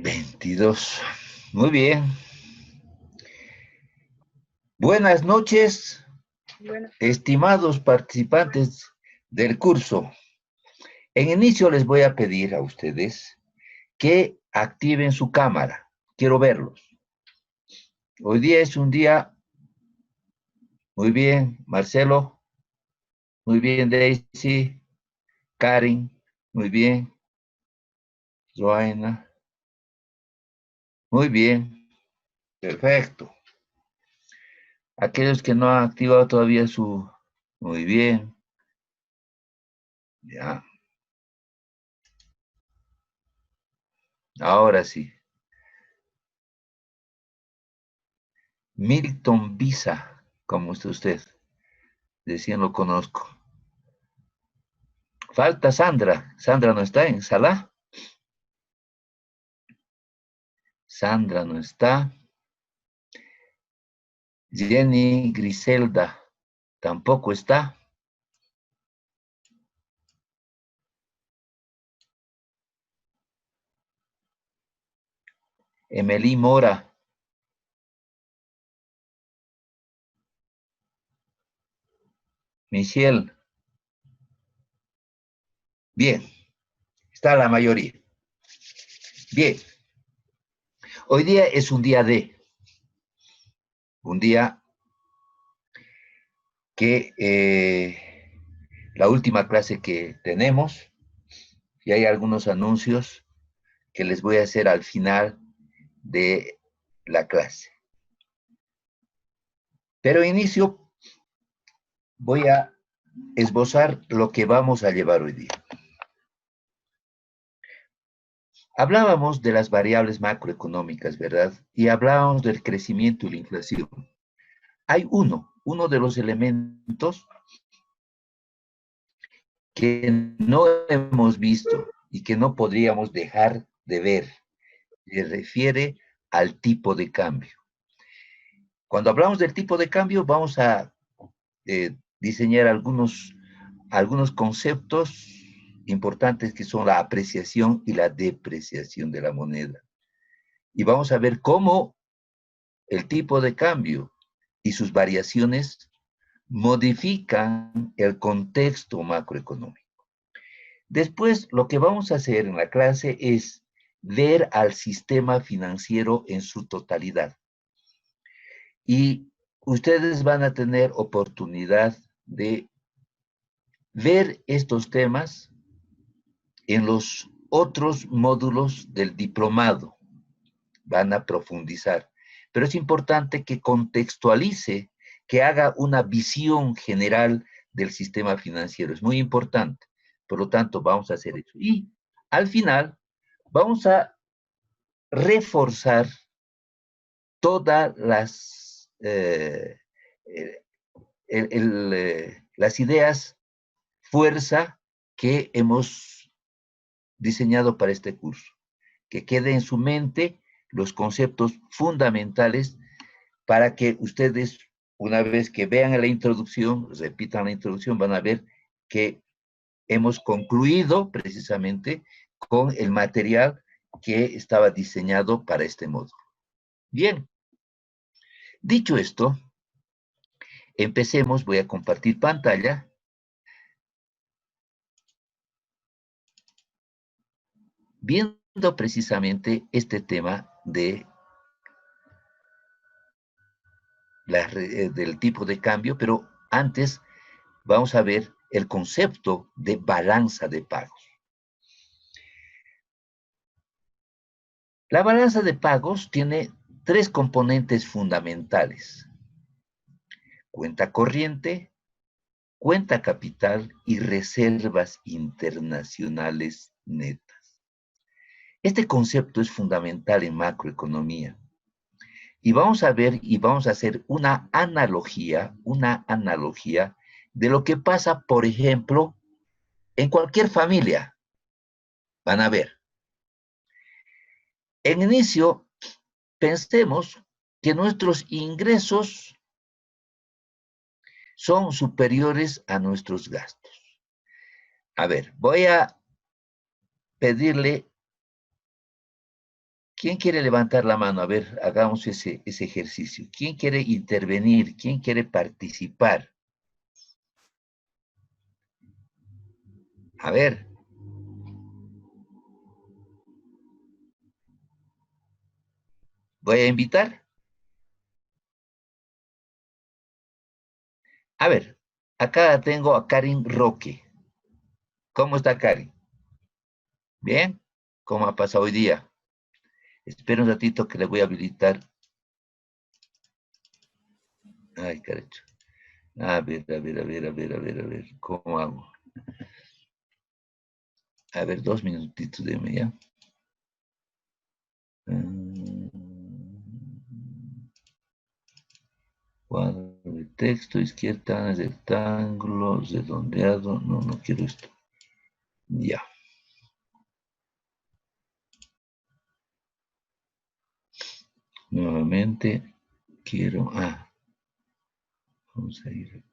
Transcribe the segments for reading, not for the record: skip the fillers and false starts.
22. Muy bien. Buenas noches, Bueno, estimados participantes del curso. En inicio les voy a pedir a ustedes que activen su cámara. Quiero verlos. Hoy día es un día muy bien, Marcelo. Muy bien, Daisy. Karen. Muy bien. Joana. Muy bien. Perfecto. Aquellos que no han activado todavía su... Muy bien. Ya. Ahora sí. Milton Visa, como usted. Decían, lo conozco. Falta Sandra. Sandra no está en sala. Sandra no está. Jenny Griselda tampoco está. Emily Mora. Michelle. Bien. Está la mayoría. Bien. Hoy día es un día un día que la última clase que tenemos, y hay algunos anuncios que les voy a hacer al final de la clase. Pero inicio, voy a esbozar lo que vamos a llevar hoy día. Hablábamos de las variables macroeconómicas, ¿verdad? Y hablábamos del crecimiento y la inflación. Hay uno de los elementos que no hemos visto y que no podríamos dejar de ver. Se refiere al tipo de cambio. Cuando hablamos del tipo de cambio, vamos a diseñar algunos conceptos importantes que son la apreciación y la depreciación de la moneda. Y vamos a ver cómo el tipo de cambio y sus variaciones modifican el contexto macroeconómico. Después, lo que vamos a hacer en la clase es ver al sistema financiero en su totalidad. Y ustedes van a tener oportunidad de ver estos temas en los otros módulos del diplomado. Van a profundizar. Pero es importante que contextualice, que haga una visión general del sistema financiero. Es muy importante. Por lo tanto, vamos a hacer eso. Y al final, vamos a reforzar todas las ideas fuerza que hemos diseñado para este curso. Que quede en su mente los conceptos fundamentales para que ustedes, una vez que vean la introducción, repitan la introducción, van a ver que hemos concluido precisamente con el material que estaba diseñado para este módulo. Bien, dicho esto, empecemos. Voy a compartir pantalla. Viendo precisamente este tema de del tipo de cambio, pero antes vamos a ver el concepto de balanza de pagos. La balanza de pagos tiene tres componentes fundamentales: cuenta corriente, cuenta capital y reservas internacionales netas. Este concepto es fundamental en macroeconomía. Y vamos a ver y vamos a hacer una analogía de lo que pasa, por ejemplo, en cualquier familia. Van a ver. En inicio, pensemos que nuestros ingresos son superiores a nuestros gastos. A ver, voy a pedirle ¿Quién quiere levantar la mano? A ver, hagamos ese ejercicio. ¿Quién quiere intervenir? ¿Quién quiere participar? A ver. Voy a invitar. A ver, acá tengo a Karin Roque. ¿Cómo está Karin? ¿Bien? ¿Cómo ha pasado hoy día? Espera un ratito que le voy a habilitar. Ay, caracho. A ver, a ver, a ver, a ver, a ver, a ver. ¿Cómo hago? A ver, 2 minutitos de ya. Cuadro de texto, izquierda, rectángulo, redondeado. No, no quiero esto. Ya. Nuevamente quiero. Vamos a ir.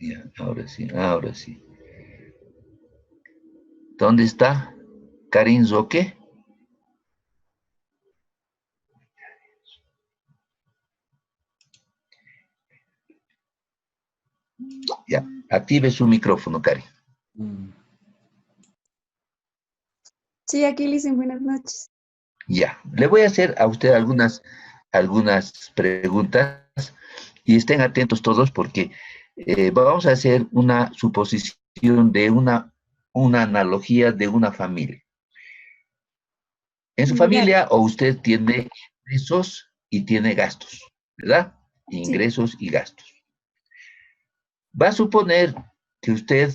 Ya, ahora sí, ahora sí. ¿Dónde está? Karin Zoque. Ya, active su micrófono, Karin. Sí, aquí le dicen buenas noches. Ya, le voy a hacer a usted algunas preguntas y estén atentos todos porque vamos a hacer una suposición de una analogía de una familia. En su Ya, familia o usted tiene ingresos y tiene gastos, ¿verdad? sí, Ingresos y gastos. Va a suponer que usted,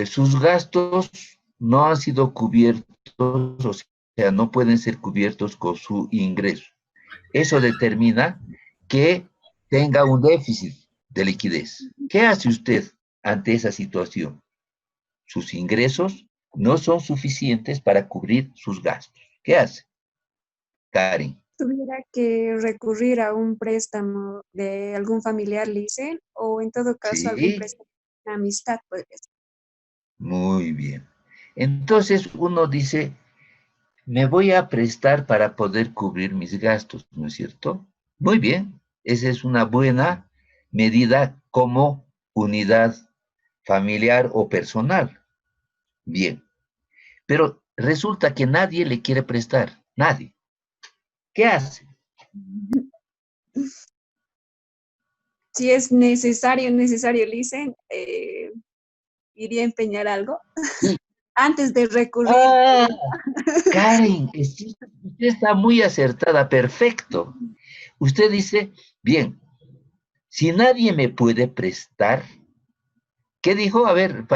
sus gastos no han sido cubiertos, o sea, no pueden ser cubiertos con su ingreso. Eso determina que tenga un déficit de liquidez. ¿Qué hace usted ante esa situación? Sus ingresos no son suficientes para cubrir sus gastos. ¿Qué hace, Karen? tuviera que recurrir a un préstamo de algún familiar, le dicen, o en todo caso algún Sí, préstamo de amistad, podría ser. muy bien. Entonces uno dice, me voy a prestar para poder cubrir mis gastos, ¿no es cierto? Muy bien, esa es una buena medida como unidad familiar o personal. Bien, pero resulta que nadie le quiere prestar, nadie. ¿Qué hace? Si es necesario, le dicen, iría a empeñar algo Y, antes de recurrir. ah, Karen, usted está muy acertada, perfecto. Usted dice, bien, si nadie me puede prestar, ¿qué dijo? A ver,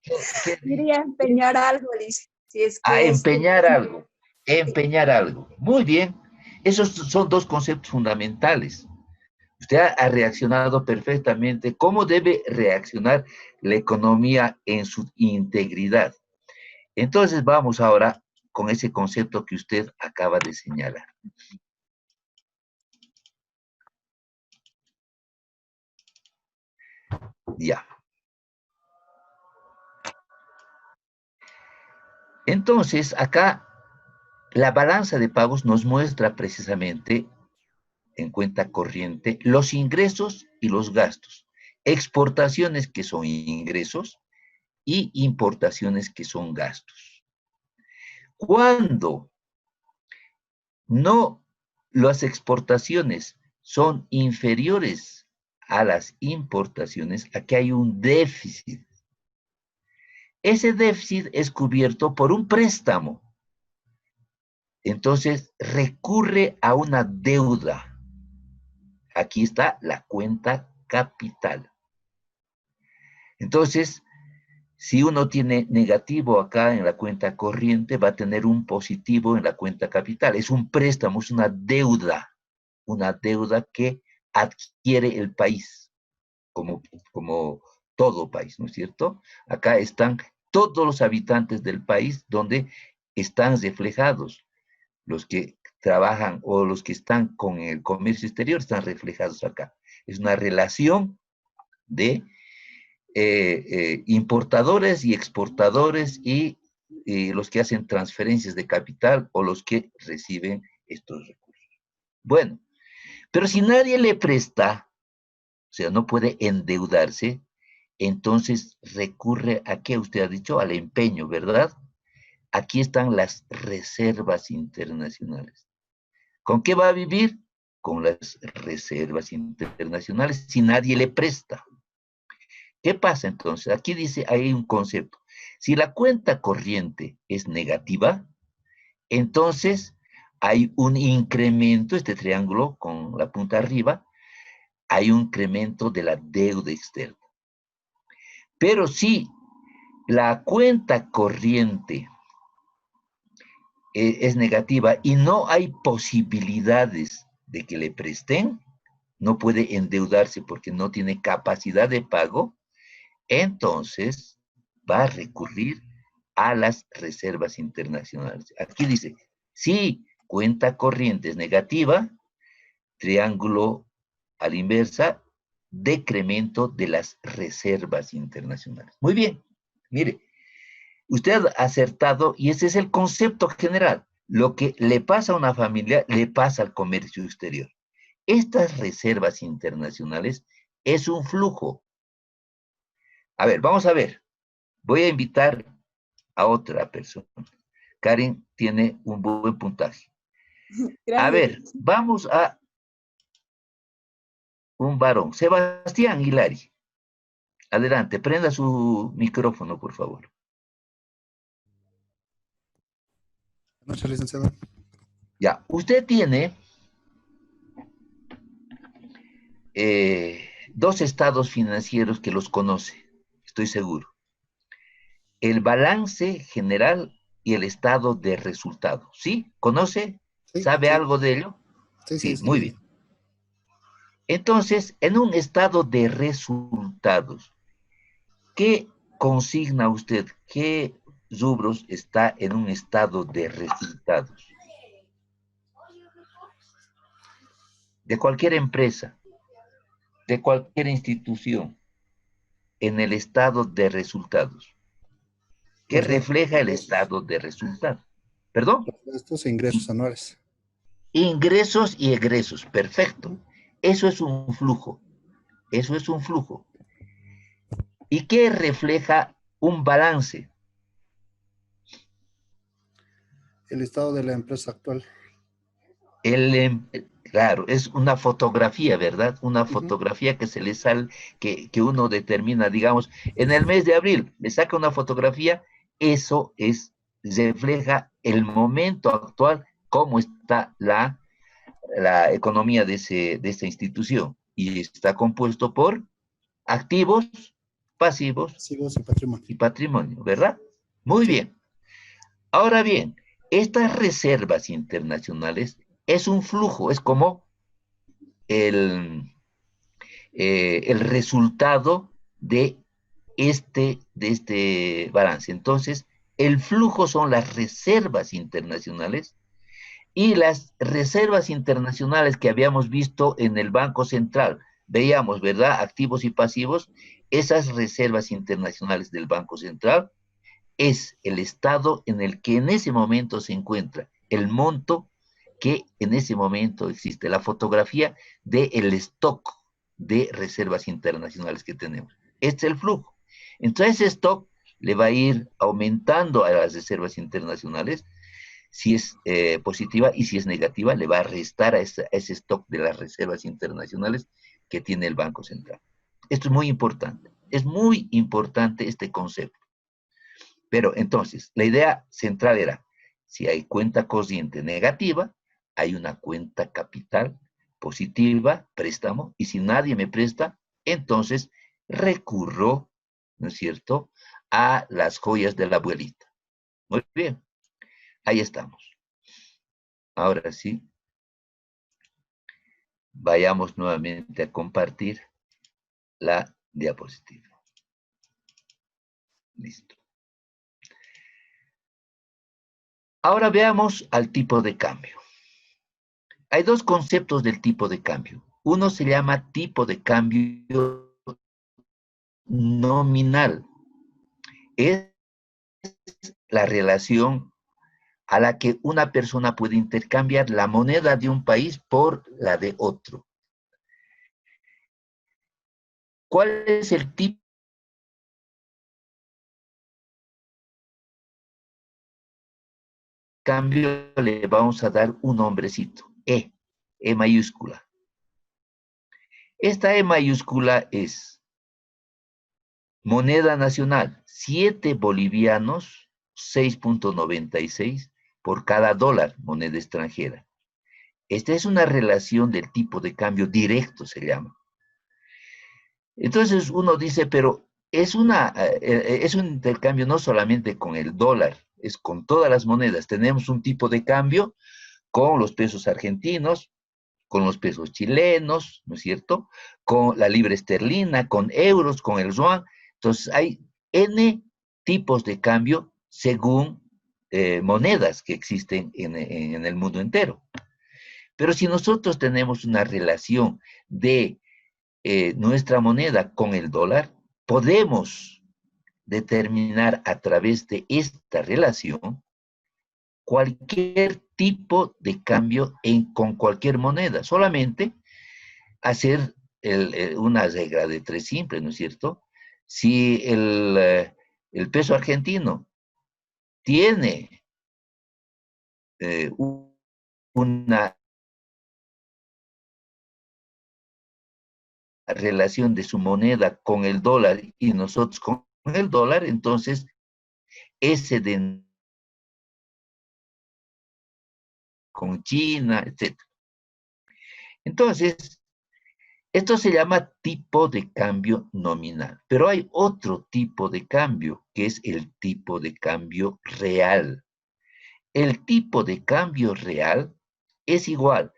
¿qué dijo? Iría a empeñar algo, le dice. Si es A que es empeñar algo, sí, empeñar algo. Muy bien, esos son dos conceptos fundamentales. Usted ha reaccionado perfectamente. ¿Cómo debe reaccionar la economía en su integridad? Entonces vamos ahora con ese concepto que usted acaba de señalar. Ya. Entonces, acá la balanza de pagos nos muestra precisamente en cuenta corriente los ingresos y los gastos. Exportaciones que son ingresos y importaciones que son gastos. Cuando no las exportaciones son inferiores a las importaciones, aquí hay un déficit. Ese déficit es cubierto por un préstamo. Entonces recurre a una deuda. Aquí está la cuenta capital. Entonces, si uno tiene negativo acá en la cuenta corriente, va a tener un positivo en la cuenta capital. Es un préstamo, es una deuda que adquiere el país, como todo país, ¿no es cierto? Acá están todos los habitantes del país donde están reflejados. Los que trabajan o los que están con el comercio exterior están reflejados acá. Es una relación de importadores y exportadores y los que hacen transferencias de capital o los que reciben estos recursos. Bueno, pero si nadie le presta, o sea, no puede endeudarse, entonces recurre a qué usted ha dicho, al empeño, ¿verdad? Aquí están las reservas internacionales. ¿Con qué va a vivir? Con las reservas internacionales, si nadie le presta. ¿Qué pasa entonces? Aquí dice, hay un concepto. Si la cuenta corriente es negativa, entonces hay un incremento, este triángulo con la punta arriba, hay un incremento de la deuda externa. Pero si la cuenta corriente es negativa y no hay posibilidades de que le presten, no puede endeudarse porque no tiene capacidad de pago, entonces va a recurrir a las reservas internacionales. Aquí dice, si cuenta corriente es negativa, triángulo a la inversa, decremento de las reservas internacionales. Muy bien, mire, usted ha acertado y ese es el concepto general. Lo que le pasa a una familia, le pasa al comercio exterior. Estas reservas internacionales es un flujo. A ver, vamos a ver. Voy a invitar a otra persona. Karen tiene un buen puntaje. A Gracias. ver, vamos a un varón. Sebastián Hilari. Adelante, prenda su micrófono, por favor. Buenas noches, licenciado. Ya, usted tiene dos estados financieros que los conoce, estoy seguro. El balance general y el estado de resultado. ¿Sí? ¿Conoce? Sí, ¿Sabe sí, algo de ello? sí, Sí, sí, muy bien. Entonces, en un estado de resultados, ¿qué consigna usted? ¿Qué rubros está en un estado de resultados? De cualquier empresa, de cualquier institución, en el estado de resultados. ¿Qué Los refleja el gastos, estado de resultados? ¿Perdón? los gastos e ingresos anuales. Ingresos y egresos, perfecto. Eso es un flujo. Eso es un flujo. ¿Y qué refleja un balance? El estado de la empresa actual. El, claro, es una fotografía, ¿verdad? Una Ujú. fotografía que se le sale, que uno determina, digamos, en el mes de abril, le saca una fotografía, eso es, refleja el momento actual, cómo está la economía de esa institución. Y está compuesto por activos, pasivos Pasivos y patrimonio. y patrimonio, ¿verdad? Muy Sí, bien. Ahora bien, estas reservas internacionales es un flujo, es como el, el resultado de este balance. Entonces, el flujo son las reservas internacionales y las reservas internacionales que habíamos visto en el Banco Central. Veíamos, ¿verdad? Activos y pasivos. Esas reservas internacionales del Banco Central es el estado en el que en ese momento se encuentra, el monto que en ese momento existe, la fotografía del stock de reservas internacionales que tenemos. Este es el flujo. Entonces, ese stock le va a ir aumentando a las reservas internacionales si es positiva y si es negativa, le va a restar a ese stock de las reservas internacionales que tiene el Banco Central. Esto es muy importante. Es muy importante este concepto. Pero entonces, la idea central era, si hay cuenta corriente negativa, hay una cuenta capital positiva, préstamo, y si nadie me presta, entonces recurro, ¿no es cierto?, a las joyas de la abuelita. Muy bien, ahí estamos. Ahora sí, vayamos nuevamente a compartir la diapositiva. Listo. Ahora veamos al tipo de cambio. Hay dos conceptos del tipo de cambio. Uno se llama tipo de cambio nominal. Es la relación a la que una persona puede intercambiar la moneda de un país por la de otro. ¿Cuál es el tipo de cambio? Le vamos a dar un nombrecito, E mayúscula. Esta E mayúscula es moneda nacional, 7 bolivianos, 6.96 por cada dólar, moneda extranjera. Esta es una relación del tipo de cambio directo, se llama. Entonces uno dice, pero es un intercambio no solamente con el dólar, es con todas las monedas. Tenemos un tipo de cambio con los pesos argentinos, con los pesos chilenos, ¿no es cierto? Con la libra esterlina, con euros, con el yuan. Entonces hay N tipos de cambio según monedas que existen en el mundo entero. Pero si nosotros tenemos una relación de nuestra moneda con el dólar, podemos determinar a través de esta relación cualquier tipo de cambio con cualquier moneda. Solamente hacer una regla de tres simple, ¿no es cierto? Si el peso argentino tiene una relación de su moneda con el dólar y nosotros con el dólar, entonces ese de con China, etc. Entonces, esto se llama tipo de cambio nominal, pero hay otro tipo de cambio, que es el tipo de cambio real. El tipo de cambio real es igual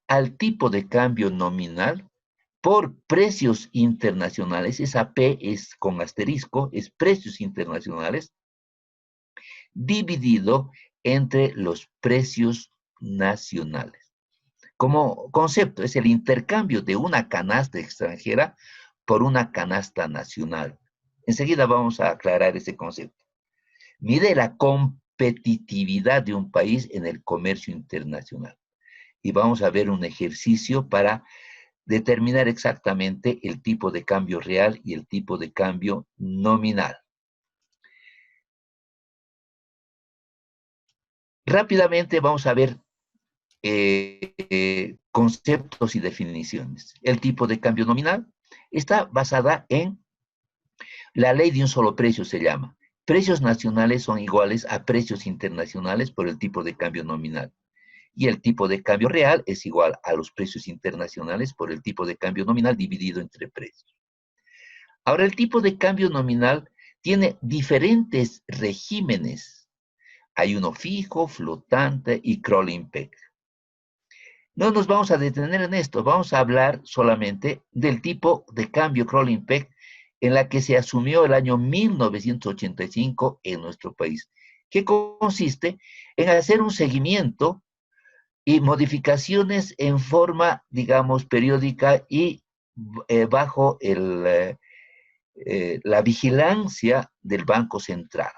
al tipo de cambio nominal por precios internacionales. Esa P es con asterisco, es precios internacionales, dividido entre los precios nacionales. Como concepto, es el intercambio de una canasta extranjera por una canasta nacional. Enseguida vamos a aclarar ese concepto. Mide la competitividad de un país en el comercio internacional. Y vamos a ver un ejercicio para determinar exactamente el tipo de cambio real y el tipo de cambio nominal. Rápidamente vamos a ver conceptos y definiciones. El tipo de cambio nominal está basada en la ley de un solo precio, se llama. Precios nacionales son iguales a precios internacionales por el tipo de cambio nominal. Y el tipo de cambio real es igual a los precios internacionales por el tipo de cambio nominal dividido entre precios. Ahora, el tipo de cambio nominal tiene diferentes regímenes. Hay uno fijo, flotante y crawling peg. No nos vamos a detener en esto, vamos a hablar solamente del tipo de cambio crawling peg en la que se asumió el año 1985 en nuestro país, que consiste en hacer un seguimiento y modificaciones en forma, digamos, periódica y bajo la vigilancia del Banco Central.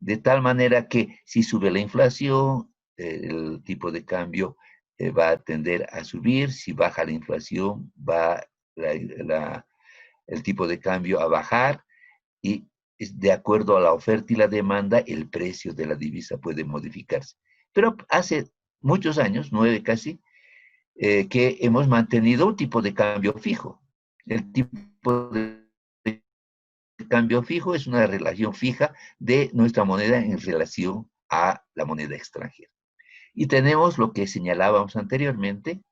De tal manera que si sube la inflación, el tipo de cambio va a tender a subir, si baja la inflación, va el tipo de cambio a bajar y de acuerdo a la oferta y la demanda, el precio de la divisa puede modificarse. Pero hace muchos años, 9 casi, que hemos mantenido un tipo de cambio fijo. El tipo de cambio fijo es una relación fija de nuestra moneda en relación a la moneda extranjera. Y tenemos lo que señalábamos anteriormente,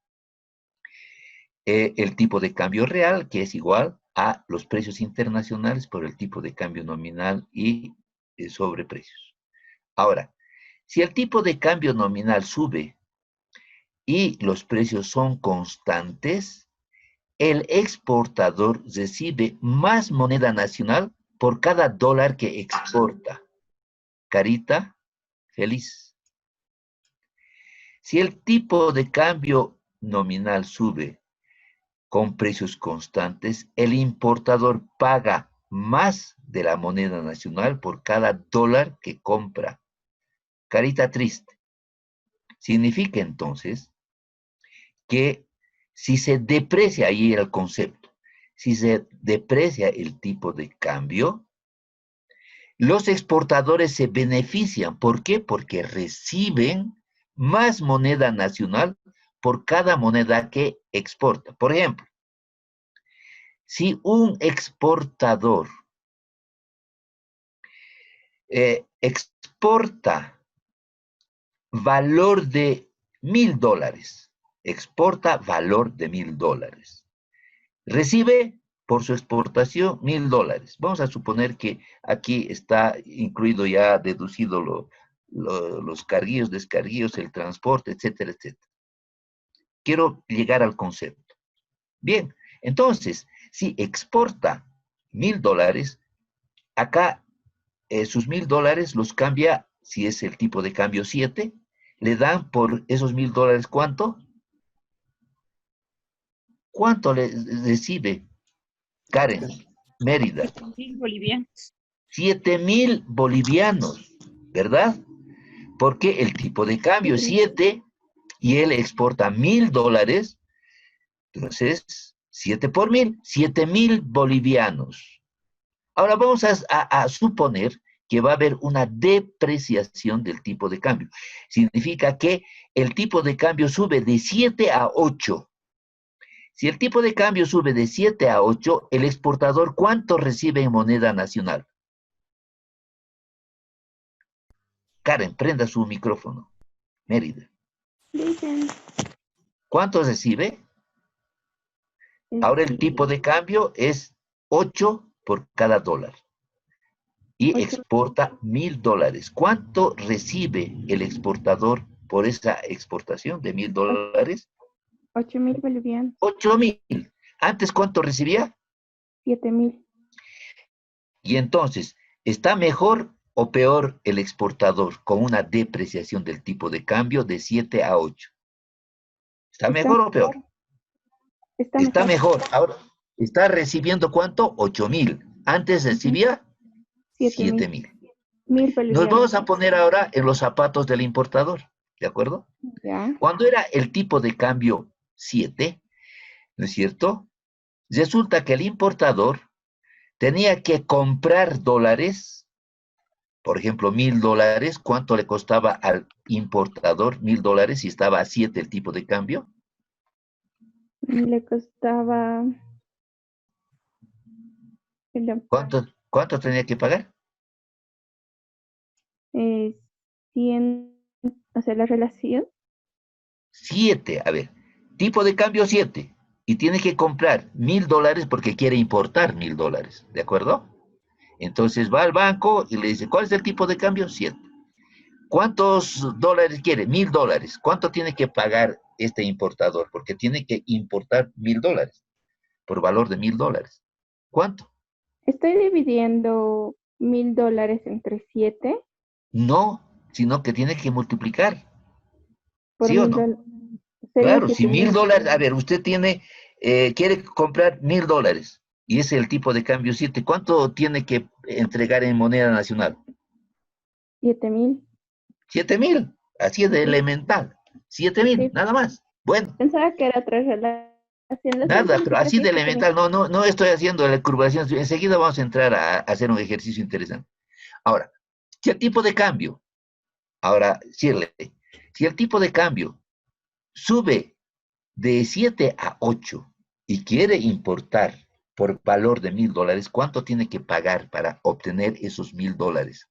el tipo de cambio real, que es igual a los precios internacionales por el tipo de cambio nominal y sobreprecios. Ahora, si el tipo de cambio nominal sube y los precios son constantes, el exportador recibe más moneda nacional por cada dólar que exporta. Carita, feliz. Si el tipo de cambio nominal sube con precios constantes, el importador paga más de la moneda nacional por cada dólar que compra. Carita triste. Significa entonces que si se deprecia, ahí era el concepto, si se deprecia el tipo de cambio, los exportadores se benefician. ¿Por qué? Porque reciben más moneda nacional por cada moneda que exporta. Por ejemplo, si un exportador exporta valor de $1,000, exporta valor de $1,000, recibe por su exportación $1,000. Vamos a suponer que aquí está incluido ya deducido los carguillos, descarguillos, el transporte, etcétera, etcétera. Quiero llegar al concepto. Bien, entonces, si exporta $1,000, acá sus $1,000 los cambia, si es el tipo de cambio 7, le dan por esos $1,000, ¿cuánto? ¿Cuánto le recibe Karen? Mérida. 7.000 bolivianos. 7,000 bolivianos, ¿verdad? Porque el tipo de cambio es 7 y él exporta $1,000, entonces 7 por 1,000, 7,000 bolivianos. Ahora vamos a suponer que va a haber una depreciación del tipo de cambio. Significa que el tipo de cambio sube de 7 a 8. Si el tipo de cambio sube de 7 a 8, el exportador, ¿cuánto recibe en moneda nacional? Karen, prenda su micrófono. Mérida. Dicen, ¿Cuánto recibe? Ahora el tipo de cambio es 8 por cada dólar. Y 8, exporta $1,000. ¿Cuánto recibe el exportador por esa exportación de $1,000? 8.000 bolivianos, 8,000. ¿Antes cuánto recibía? 7.000. Y entonces, ¿está mejor o peor el exportador con una depreciación del tipo de cambio de 7 a 8? ¿Está mejor o peor? Está mejor. Ahora, ¿está recibiendo cuánto? 8,000. Antes recibía 7,000. 1.000 Nos bolivianos. vamos a poner ahora en los zapatos del importador, ¿de acuerdo? Ya. Cuando era el tipo de cambio 7, ¿no es cierto? Resulta que el importador tenía que comprar dólares, por ejemplo, $1,000. ¿Cuánto le costaba al importador $1,000 si estaba a 7 el tipo de cambio? Le costaba, ¿Cuánto tenía que pagar? 100, o sea, la relación, 7, a ver, tipo de cambio 7. Y tiene que comprar $1,000 porque quiere importar $1,000, ¿de acuerdo? Entonces va al banco y le dice, ¿cuál es el tipo de cambio? 7. ¿Cuántos dólares quiere? $1,000. ¿Cuánto tiene que pagar este importador? Porque tiene que importar $1,000 por valor de $1,000. ¿Cuánto? estoy dividiendo $1,000 entre 7 No, sino que tiene que multiplicar. por ¿Sí o no? $1,000. Serían Claro, si 7.000. $1,000, a ver, usted quiere comprar $1,000 y es el tipo de cambio 7. ¿Cuánto tiene que entregar en moneda nacional? 7.000. 7,000. Así de Sí, elemental. 7,000, sí. nada más. Bueno. Pensaba que era otra relación. Lo Nada, siento, pero pero así sí, de 7.000. elemental, no estoy haciendo la curvación. Enseguida vamos a entrar a hacer un ejercicio interesante. Ahora, ¿qué tipo de cambio? Ahora, si el tipo de cambio sube de 7 a 8 y quiere importar por valor de $1,000, ¿cuánto tiene que pagar para obtener esos $1,000?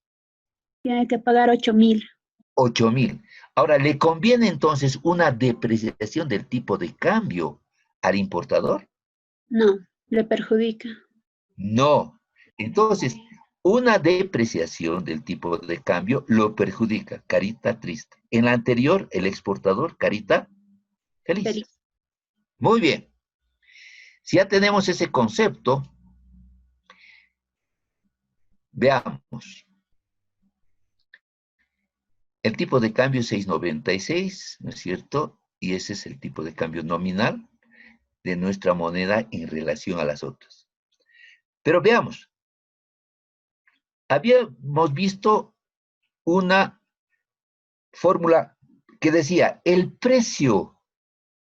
Tiene que pagar 8.000. 8,000. Ahora, ¿le conviene entonces una depreciación del tipo de cambio al importador? No, le perjudica. No. Entonces, una depreciación del tipo de cambio lo perjudica. Carita triste. En la anterior, el exportador, carita feliz. Feliz. Muy bien. Si ya tenemos ese concepto, veamos. El tipo de cambio es 6,96, ¿no es cierto? Y ese es el tipo de cambio nominal. de nuestra moneda en relación a las otras. Pero veamos. Habíamos visto una fórmula que decía, el precio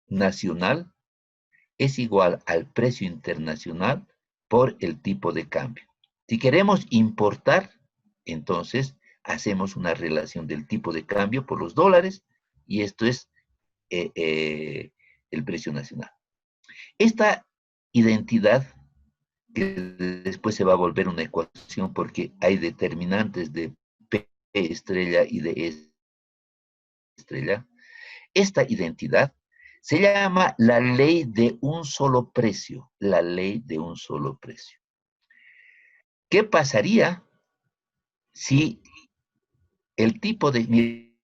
nacional es igual al precio internacional por el tipo de cambio. Si queremos importar, entonces hacemos una relación del tipo de cambio por los dólares y esto es el precio nacional. Esta identidad, que después se va a volver una ecuación porque hay determinantes de P estrella y de E estrella, esta identidad se llama la ley de un solo precio, la ley de un solo precio. ¿Qué pasaría si el tipo de... Mire,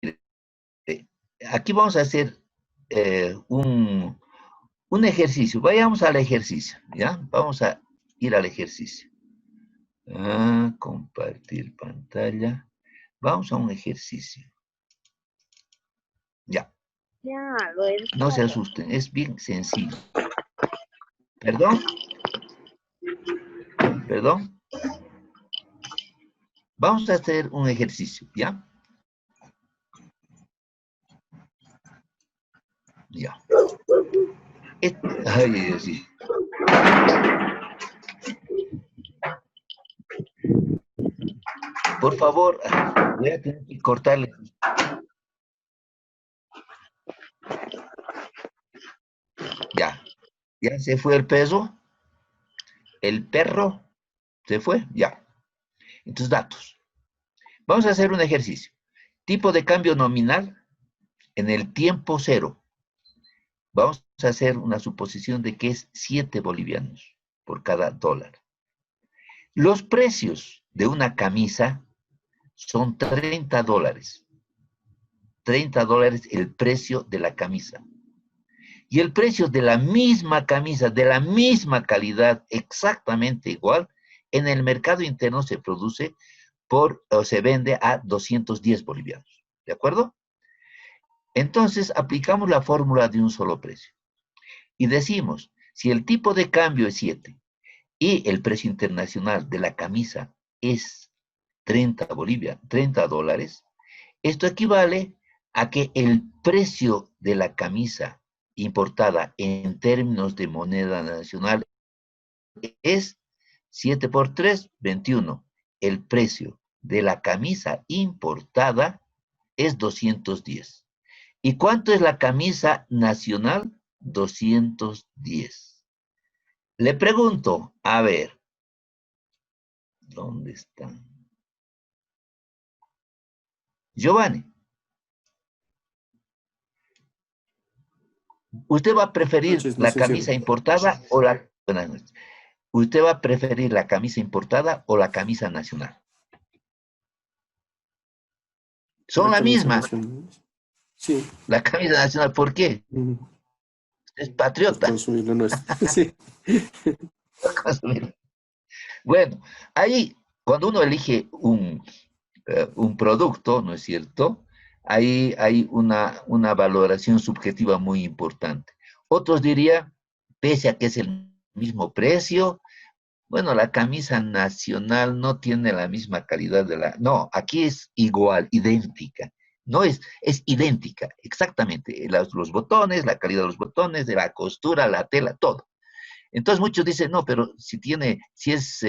aquí vamos a hacer un ejercicio. Vayamos al ejercicio, ¿ya? Vamos a ir al ejercicio. Compartir pantalla. Vamos a un ejercicio. Ya. No se asusten, es bien sencillo. ¿Perdón? ¿Perdón? Vamos a hacer un ejercicio, ¿ya? Ya. Ay, sí. Por favor, voy a tener que cortarle. Ya. ¿Ya se fue el peso? ¿El perro se fue? Ya. Entonces, datos. Vamos a hacer un ejercicio. Tipo de cambio nominal en el tiempo cero. Vamos a hacer una suposición de que es 7 bolivianos por cada dólar. Los precios de una camisa son 30 dólares. 30 dólares el precio de la camisa. Y el precio de la misma camisa, de la misma calidad, exactamente igual, en el mercado interno se produce o se vende a 210 bolivianos. ¿De acuerdo? Entonces, aplicamos la fórmula de un solo precio. Y decimos, si el tipo de cambio es 7 y el precio internacional de la camisa es 30 dólares, esto equivale a que el precio de la camisa importada en términos de moneda nacional es 7 por 3, 21. El precio de la camisa importada es 210. ¿Y cuánto es la camisa nacional? 210. Le pregunto, a ver, ¿dónde están? Giovanni, ¿usted va a preferir Noches, la licenciado. camisa importada o la... Buenas noches. ¿Usted va a preferir la camisa importada o la camisa nacional? Son la camisa misma. nacional. Sí. La camisa nacional, ¿por qué? Ujú. Es Por patriota. consumir lo nuestro. Sí. Bueno, ahí, cuando uno elige un producto, ¿no es cierto? Ahí hay una valoración subjetiva muy importante. Otros dirían, pese a que es el mismo precio, bueno, la camisa nacional no tiene la misma calidad de la... No, aquí es igual, idéntica. No es idéntica, exactamente. Los botones, la calidad de los botones, de la costura, la tela, todo. Entonces muchos dicen, no, pero si es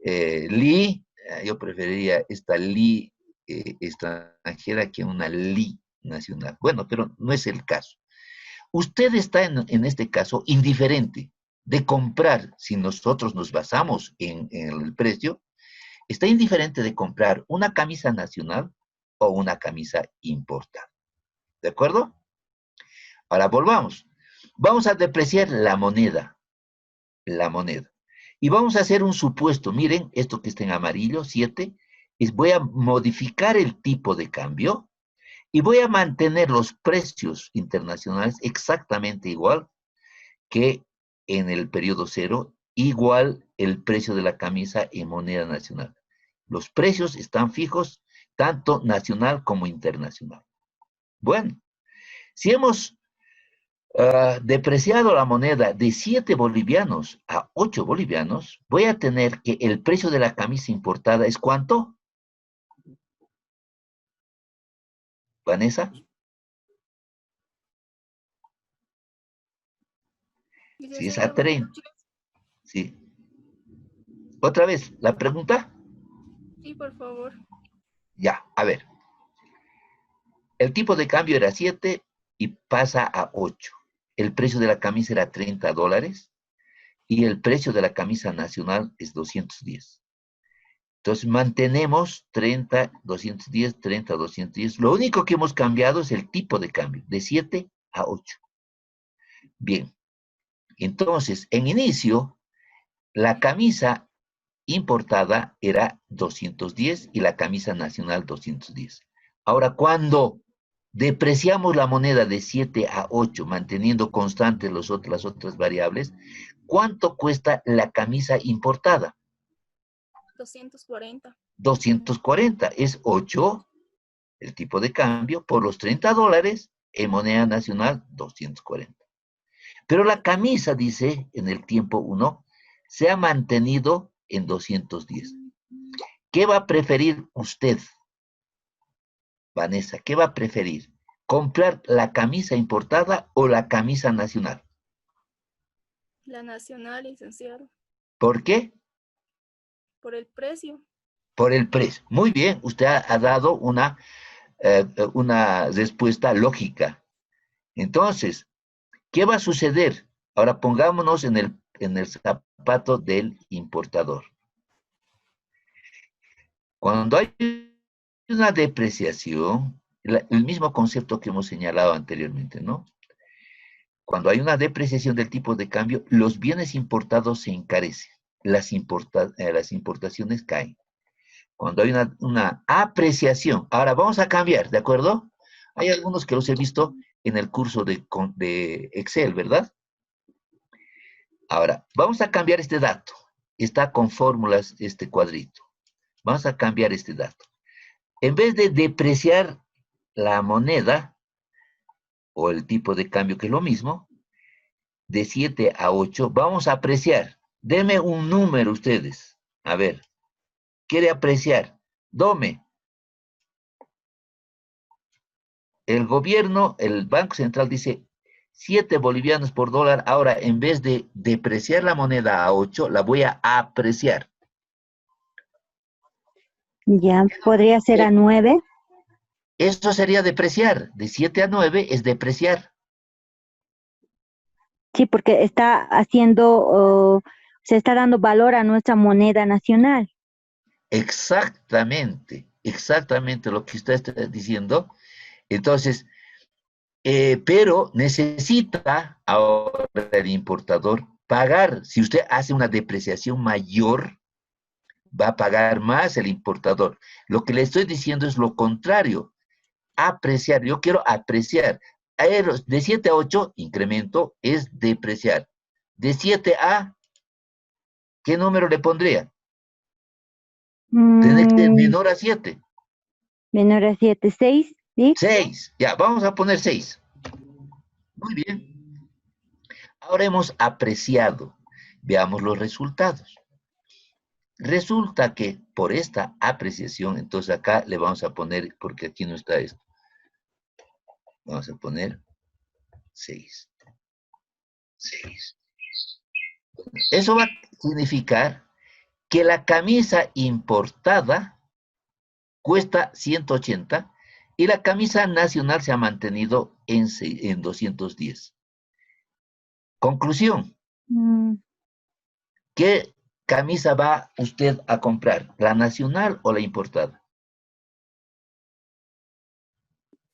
Lee, yo preferiría esta Lee extranjera que una Lee nacional. Bueno, pero no es el caso. Usted está en este caso indiferente de comprar, si nosotros nos basamos en el precio, está indiferente de comprar una camisa nacional o una camisa importada. ¿De acuerdo? Ahora volvamos. Vamos a depreciar la moneda. Y vamos a hacer un supuesto. Miren, esto que está en amarillo, 7, voy a modificar el tipo de cambio y voy a mantener los precios internacionales exactamente igual que en el periodo cero, igual el precio de la camisa en moneda nacional. Los precios están fijos, tanto nacional como internacional. Bueno, si hemos Depreciado la moneda de 7 bolivianos a 8 bolivianos, voy a tener que el precio de la camisa importada es ¿cuánto? Vanessa. Si es a 30. Sí. Otra vez, ¿la pregunta? Sí, por favor. Ya, a ver. El tipo de cambio era 7 y pasa a 8. El precio de la camisa era $30 y el precio de la camisa nacional es 210. Entonces mantenemos 30, 210, 30, 210. Lo único que hemos cambiado es el tipo de cambio, de 7 a 8. Bien, entonces en inicio la camisa importada era 210 y la camisa nacional 210. Ahora, cuando depreciamos la moneda de 7 a 8, manteniendo constantes las otras variables, ¿cuánto cuesta la camisa importada? 240. 240, es 8 el tipo de cambio por los $30 en moneda nacional 240. Pero la camisa, dice en el tiempo 1, se ha mantenido en 210. ¿Qué va a preferir usted, Vanessa? ¿Qué va a preferir? ¿Comprar la camisa importada o la camisa nacional? La nacional, licenciado. ¿Por qué? Por el precio. Por el precio. Muy bien, usted ha dado una respuesta lógica. Entonces, ¿qué va a suceder? Ahora pongámonos en el zapato del importador. Cuando hay una depreciación, el mismo concepto que hemos señalado anteriormente, ¿no? Cuando hay una depreciación del tipo de cambio, los bienes importados se encarecen, las importaciones caen. Cuando hay una apreciación, ahora vamos a cambiar, ¿de acuerdo? Hay algunos que los he visto en el curso de Excel, ¿verdad? Ahora, vamos a cambiar este dato. Está con fórmulas este cuadrito. Vamos a cambiar este dato. En vez de depreciar la moneda o el tipo de cambio, que es lo mismo, de 7 a 8, vamos a apreciar. Deme un número ustedes. A ver, ¿quiere apreciar? Dome. El gobierno, el Banco Central dice 7 bolivianos por dólar. Ahora, en vez de depreciar la moneda a 8, la voy a apreciar. Ya, podría ser a 9. Eso sería depreciar. De 7 a 9 es depreciar. Sí, porque está haciendo, se está dando valor a nuestra moneda nacional. Exactamente, exactamente lo que usted está diciendo. Entonces, pero necesita ahora el importador pagar. Si usted hace una depreciación mayor, va a pagar más el importador. Lo que le estoy diciendo es lo contrario. Apreciar, yo quiero apreciar. De 7 a 8, incremento, es depreciar. De 7 a, ¿qué número le pondría? Tiene que ser menor a 7. Menor a 7, 6, ¿sí? 6, ya, vamos a poner 6. Muy bien. Ahora hemos apreciado. Veamos los resultados. Resulta que por esta apreciación, entonces acá le vamos a poner, porque aquí no está esto. Vamos a poner 6. 6. Eso va a significar que la camisa importada cuesta 180 y la camisa nacional se ha mantenido en 210. Conclusión. ¿Qué camisa va usted a comprar? ¿La nacional o la importada?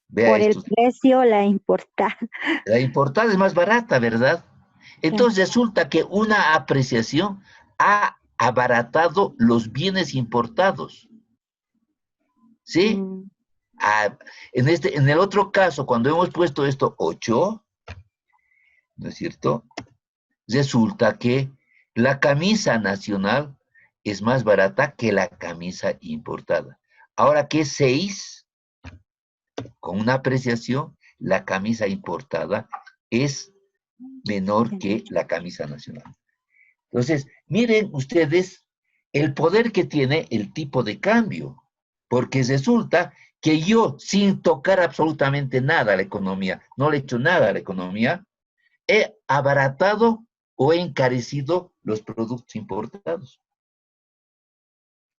Vea Por el esto. precio, la importada. La importada es más barata, ¿verdad? Entonces resulta que una apreciación ha abaratado los bienes importados. ¿Sí? En el otro caso, cuando hemos puesto esto 8, ¿no es cierto? Resulta que la camisa nacional es más barata que la camisa importada. Ahora que 6, con una apreciación, la camisa importada es menor que la camisa nacional. Entonces, miren ustedes el poder que tiene el tipo de cambio, porque resulta que yo, sin tocar absolutamente nada a la economía, no le he hecho nada a la economía, he abaratado o he encarecido los productos importados.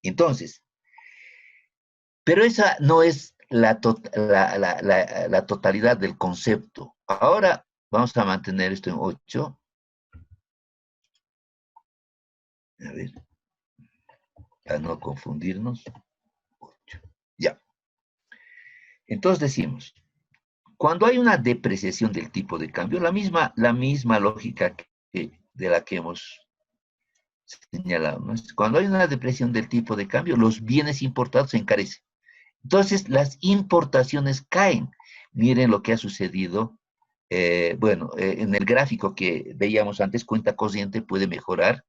Entonces, pero esa no es la totalidad del concepto. Ahora vamos a mantener esto en 8. A ver, para no confundirnos. 8. Ya. Entonces decimos, cuando hay una depreciación del tipo de cambio, la misma lógica de la que hemos señalado, ¿no? Cuando hay una depreciación del tipo de cambio, los bienes importados se encarecen. Entonces, las importaciones caen. Miren lo que ha sucedido. En el gráfico que veíamos antes, cuenta corriente puede mejorar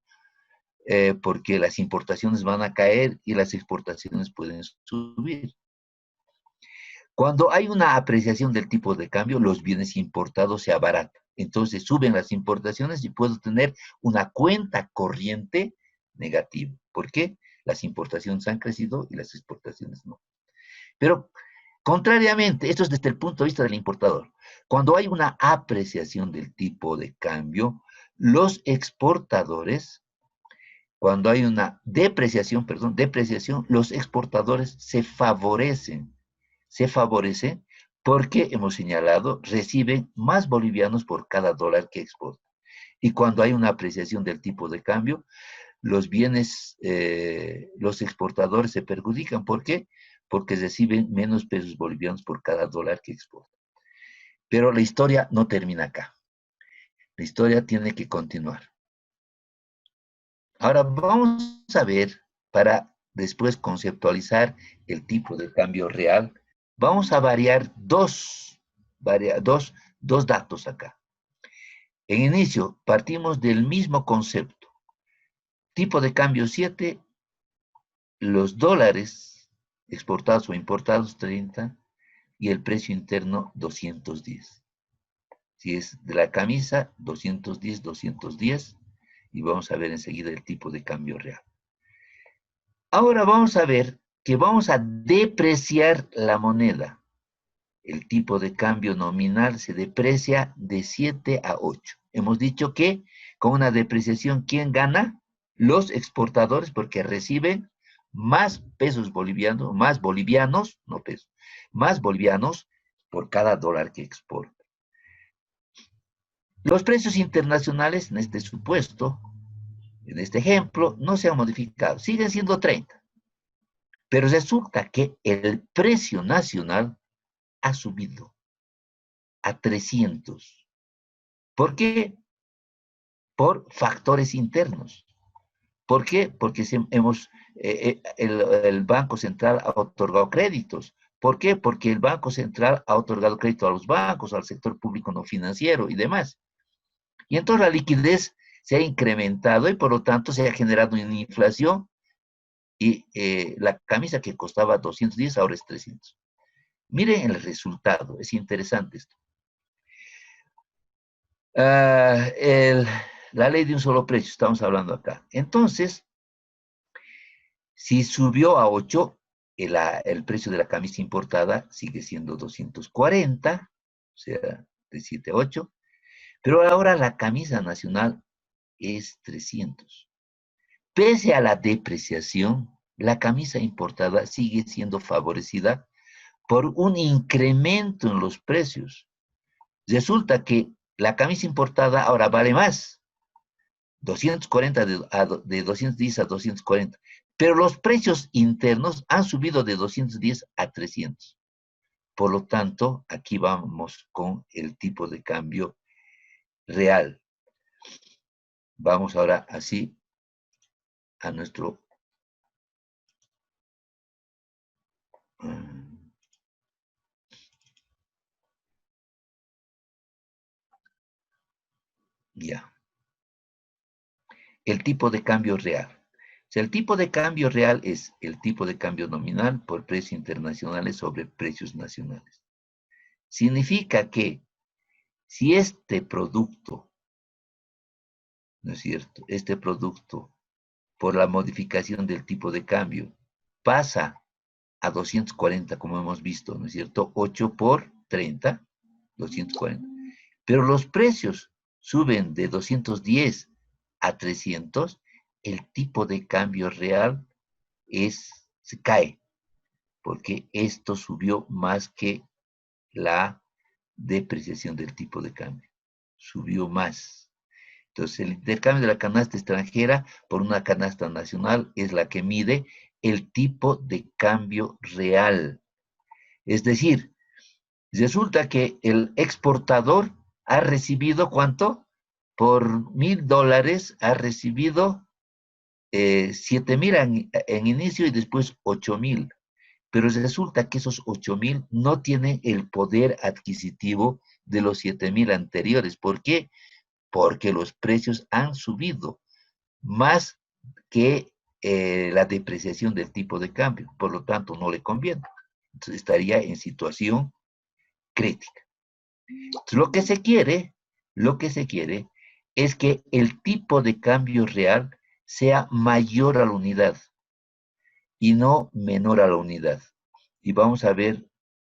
porque las importaciones van a caer y las exportaciones pueden subir. Cuando hay una apreciación del tipo de cambio, los bienes importados se abaratan. Entonces suben las importaciones y puedo tener una cuenta corriente negativa. ¿Por qué? Las importaciones han crecido y las exportaciones no. Pero, contrariamente, esto es desde el punto de vista del importador. Cuando hay una apreciación del tipo de cambio, los exportadores, cuando hay una depreciación, los exportadores se favorecen porque, hemos señalado, reciben más bolivianos por cada dólar que exportan. Y cuando hay una apreciación del tipo de cambio, los bienes, los exportadores se perjudican. ¿Por qué? Porque reciben menos pesos bolivianos por cada dólar que exportan. Pero la historia no termina acá. La historia tiene que continuar. Ahora vamos a ver, para después conceptualizar el tipo de cambio real, vamos a variar dos datos acá. En inicio, partimos del mismo concepto. Tipo de cambio 7, los dólares exportados o importados 30 y el precio interno 210. Si es de la camisa, 210, 210, y vamos a ver enseguida el tipo de cambio real. Ahora vamos a ver que vamos a depreciar la moneda. El tipo de cambio nominal se deprecia de 7 a 8. Hemos dicho que con una depreciación, ¿quién gana? Los exportadores, porque reciben más pesos bolivianos, más bolivianos, no pesos, más bolivianos por cada dólar que exportan. Los precios internacionales, en este supuesto, en este ejemplo, no se han modificado, siguen siendo 30. Pero resulta que el precio nacional ha subido a 300. ¿Por qué? Por factores internos. ¿Por qué? Porque el Banco Central ha otorgado créditos. ¿Por qué? Porque el Banco Central ha otorgado crédito a los bancos, al sector público no financiero y demás. Y entonces la liquidez se ha incrementado y por lo tanto se ha generado una inflación y la camisa que costaba 210 ahora es 300. Miren el resultado, es interesante esto. La ley de un solo precio, estamos hablando acá. Entonces, si subió a 8, el precio de la camisa importada sigue siendo 240, o sea, de 7 a 8, pero ahora la camisa nacional es 300. Pese a la depreciación, la camisa importada sigue siendo favorecida por un incremento en los precios. Resulta que la camisa importada ahora vale más, 240 de 210 a 240, pero los precios internos han subido de 210 a 300. Por lo tanto, aquí vamos con el tipo de cambio real. Vamos ahora así a nuestro... Ya. El tipo de cambio real. O sea, el tipo de cambio real es el tipo de cambio nominal por precios internacionales sobre precios nacionales. Significa que Si este producto, ¿no es cierto? Este producto, por la modificación del tipo de cambio, pasa a 240, como hemos visto, ¿no es cierto? 8 por 30, 240. Pero los precios suben de 210 a 300, el tipo de cambio real se cae, porque esto subió más que la depreciación del tipo de cambio. Subió más. Entonces, el intercambio de la canasta extranjera por una canasta nacional es la que mide el tipo de cambio real. Es decir, resulta que el exportador ha recibido, ¿cuánto? Por $1,000 ha recibido 7,000 en inicio y después 8,000. Pero resulta que esos 8,000 no tienen el poder adquisitivo de los 7,000 anteriores. ¿Por qué? Porque los precios han subido más que la depreciación del tipo de cambio. Por lo tanto, no le conviene. Entonces, estaría en situación crítica. Entonces, lo que se quiere es que el tipo de cambio real sea mayor a la unidad y no menor a la unidad. Y vamos a ver,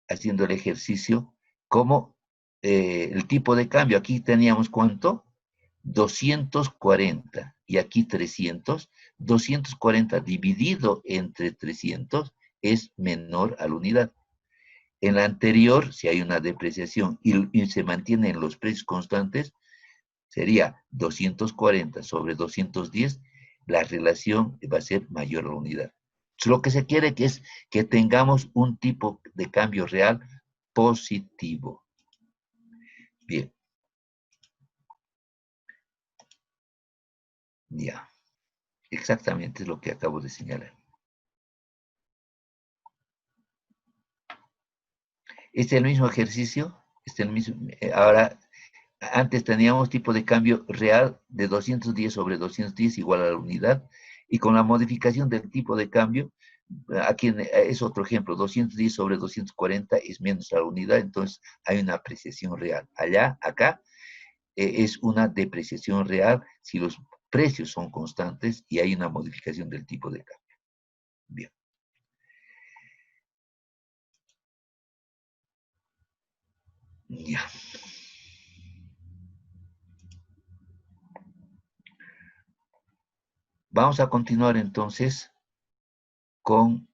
haciendo el ejercicio, cómo el tipo de cambio, aquí teníamos ¿cuánto? 240 y aquí 300. 240 dividido entre 300 es menor a la unidad. En la anterior, si hay una depreciación y se mantienen los precios constantes, sería 240 sobre 210, la relación va a ser mayor a la unidad. Lo que se quiere es que tengamos un tipo de cambio real positivo. Bien. Ya. Exactamente es lo que acabo de señalar. Este es el mismo ejercicio. Ahora, antes teníamos tipo de cambio real de 210 sobre 210 igual a la unidad. Y con la modificación del tipo de cambio, aquí es otro ejemplo, 210 sobre 240 es menos a la unidad, entonces hay una apreciación real. Acá, es una depreciación real si los precios son constantes y hay una modificación del tipo de cambio. Bien. Ya. Vamos a continuar entonces con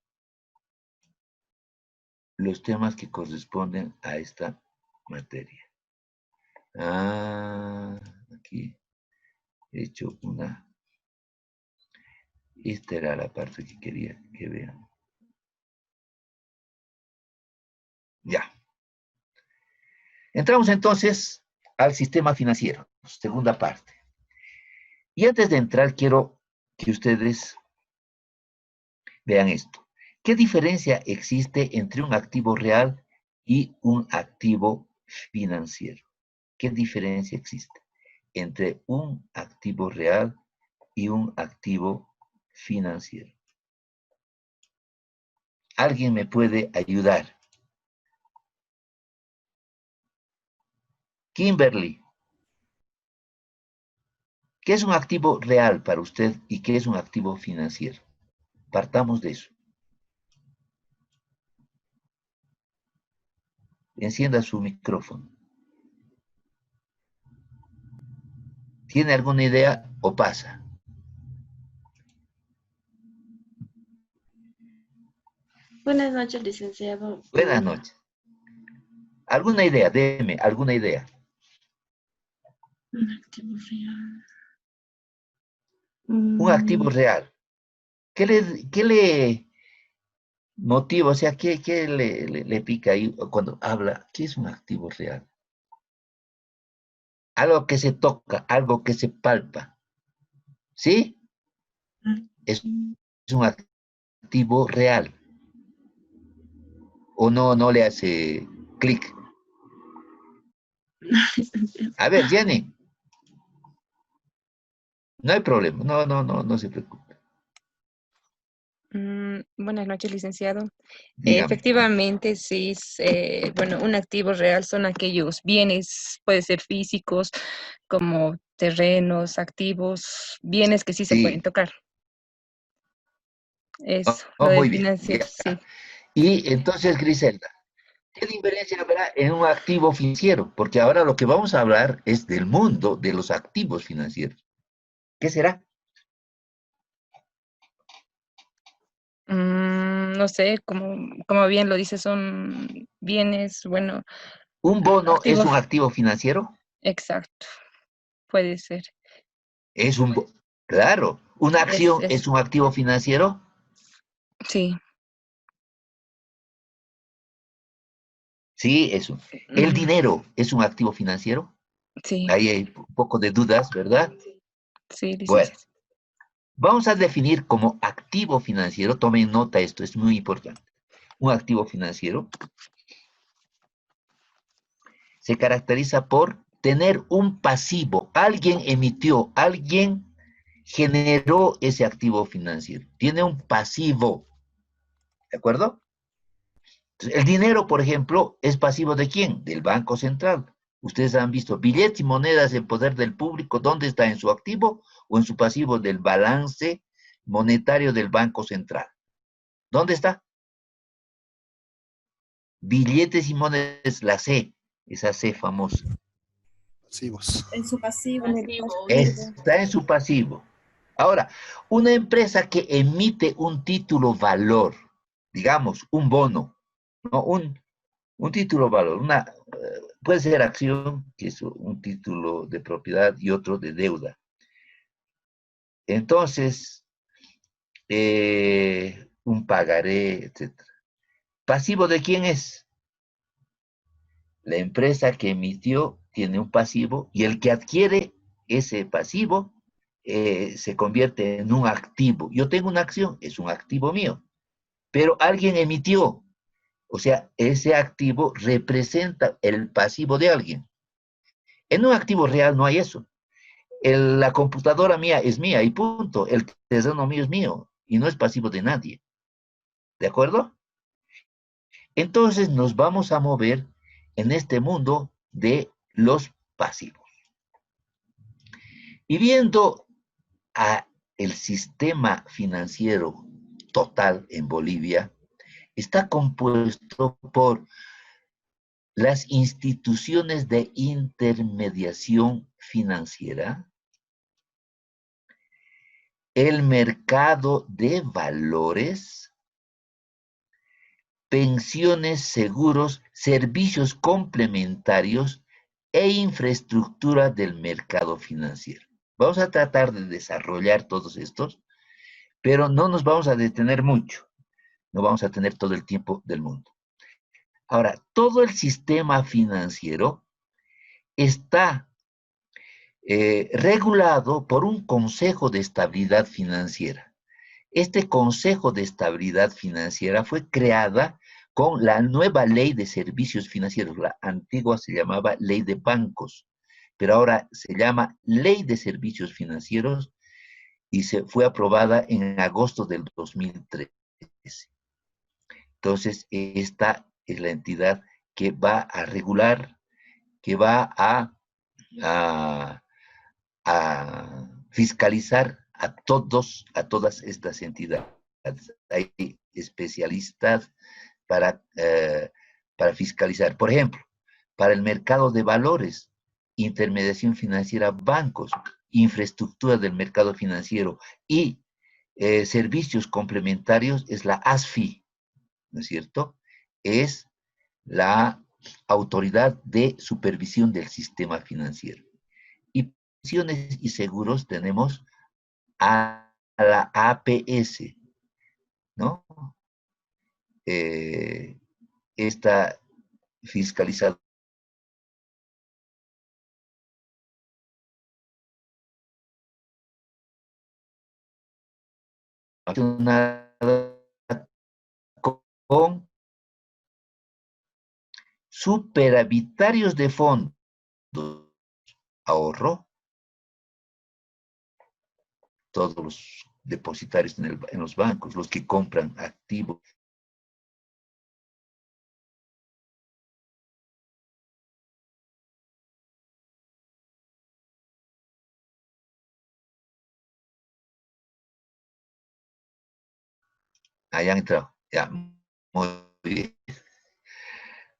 los temas que corresponden a esta materia. Aquí he hecho una. Esta era la parte que quería que vean. Ya. Entramos entonces al sistema financiero, segunda parte. Y antes de entrar, quiero que ustedes vean esto. ¿Qué diferencia existe entre un activo real y un activo financiero? ¿Qué diferencia existe entre un activo real y un activo financiero? ¿Alguien me puede ayudar? Kimberly, ¿qué es un activo real para usted y qué es un activo financiero? Partamos de eso. Encienda su micrófono. ¿Tiene alguna idea o pasa? Buenas noches, licenciado. Buenas noches. ¿Alguna idea? Deme, alguna idea. Un activo real. Un activo real. ¿Qué le motiva? O sea, ¿qué le pica ahí cuando habla? ¿Qué es un activo real? Algo que se toca, algo que se palpa. ¿Sí? Es un activo real. ¿O no le hace clic? A ver, Jenny. No hay problema. No se preocupe. Buenas noches, licenciado. Dígame. Efectivamente, sí, bueno, un activo real son aquellos bienes, puede ser físicos, como terrenos, activos, bienes que sí se pueden Sí. tocar. Eso, lo Oh, de muy bien. financiero, Ya. sí. Y entonces, Griselda, ¿qué diferencia habrá en un activo financiero? Porque ahora lo que vamos a hablar es del mundo de los activos financieros. ¿Qué será? No sé, como bien lo dice, son bienes, bueno, ¿Un bono es activos, un activo financiero? exacto, puede ser. Es un... Claro. ¿Una acción Es, es un activo financiero? sí. Sí, es un... ¿El Ujú, dinero es un activo financiero? sí, Ahí hay un poco de dudas, ¿verdad? sí, Bueno, licenciado. vamos a definir como activo financiero, tomen nota esto, es muy importante. Un activo financiero se caracteriza por tener un pasivo. Alguien emitió, alguien generó ese activo financiero. Tiene un pasivo, ¿de acuerdo? Entonces, el dinero, por ejemplo, ¿es pasivo de quién? Del Banco Central. Ustedes han visto billetes y monedas en poder del público. ¿Dónde está? ¿En su activo o en su pasivo del balance monetario del Banco Central? ¿Dónde está? Billetes y monedas, la C, esa C famosa. Pasivos. En su pasivo. En el pasivo. Está en su pasivo. Ahora, una empresa que emite un título valor, digamos, un bono, ¿no? Un título valor, puede ser acción, que es un título de propiedad y otro de deuda. Entonces, un pagaré, etc. ¿Pasivo de quién es? La empresa que emitió tiene un pasivo y el que adquiere ese pasivo se convierte en un activo. Yo tengo una acción, es un activo mío, pero alguien emitió, o sea, ese activo representa el pasivo de alguien. En un activo real no hay eso. La computadora mía es mía y punto. El teléfono mío es mío y no es pasivo de nadie. ¿De acuerdo? Entonces nos vamos a mover en este mundo de los pasivos. Y viendo a el sistema financiero total en Bolivia, está compuesto por las instituciones de intermediación financiera, el mercado de valores, pensiones, seguros, servicios complementarios e infraestructura del mercado financiero. Vamos a tratar de desarrollar todos estos, pero no nos vamos a detener mucho. No vamos a tener todo el tiempo del mundo. Ahora, todo el sistema financiero está regulado por un Consejo de Estabilidad Financiera. Este Consejo de Estabilidad Financiera fue creada con la nueva Ley de Servicios Financieros. La antigua se llamaba Ley de Bancos, pero ahora se llama Ley de Servicios Financieros y se fue aprobada en agosto del 2013. Entonces, esta es la entidad que va a regular, que va a, a fiscalizar a todas estas entidades. Hay especialistas para fiscalizar. Por ejemplo, para el mercado de valores, intermediación financiera, bancos, infraestructura del mercado financiero y servicios complementarios es la ASFI, ¿no es cierto? Es la autoridad de supervisión del sistema financiero. Y pensiones y seguros tenemos a la APS, ¿no? Esta fiscalizadora con superavitarios de fondos, ahorro, todos los depositarios en los bancos, los que compran activos. Ahí han entrado. Ya, muy bien.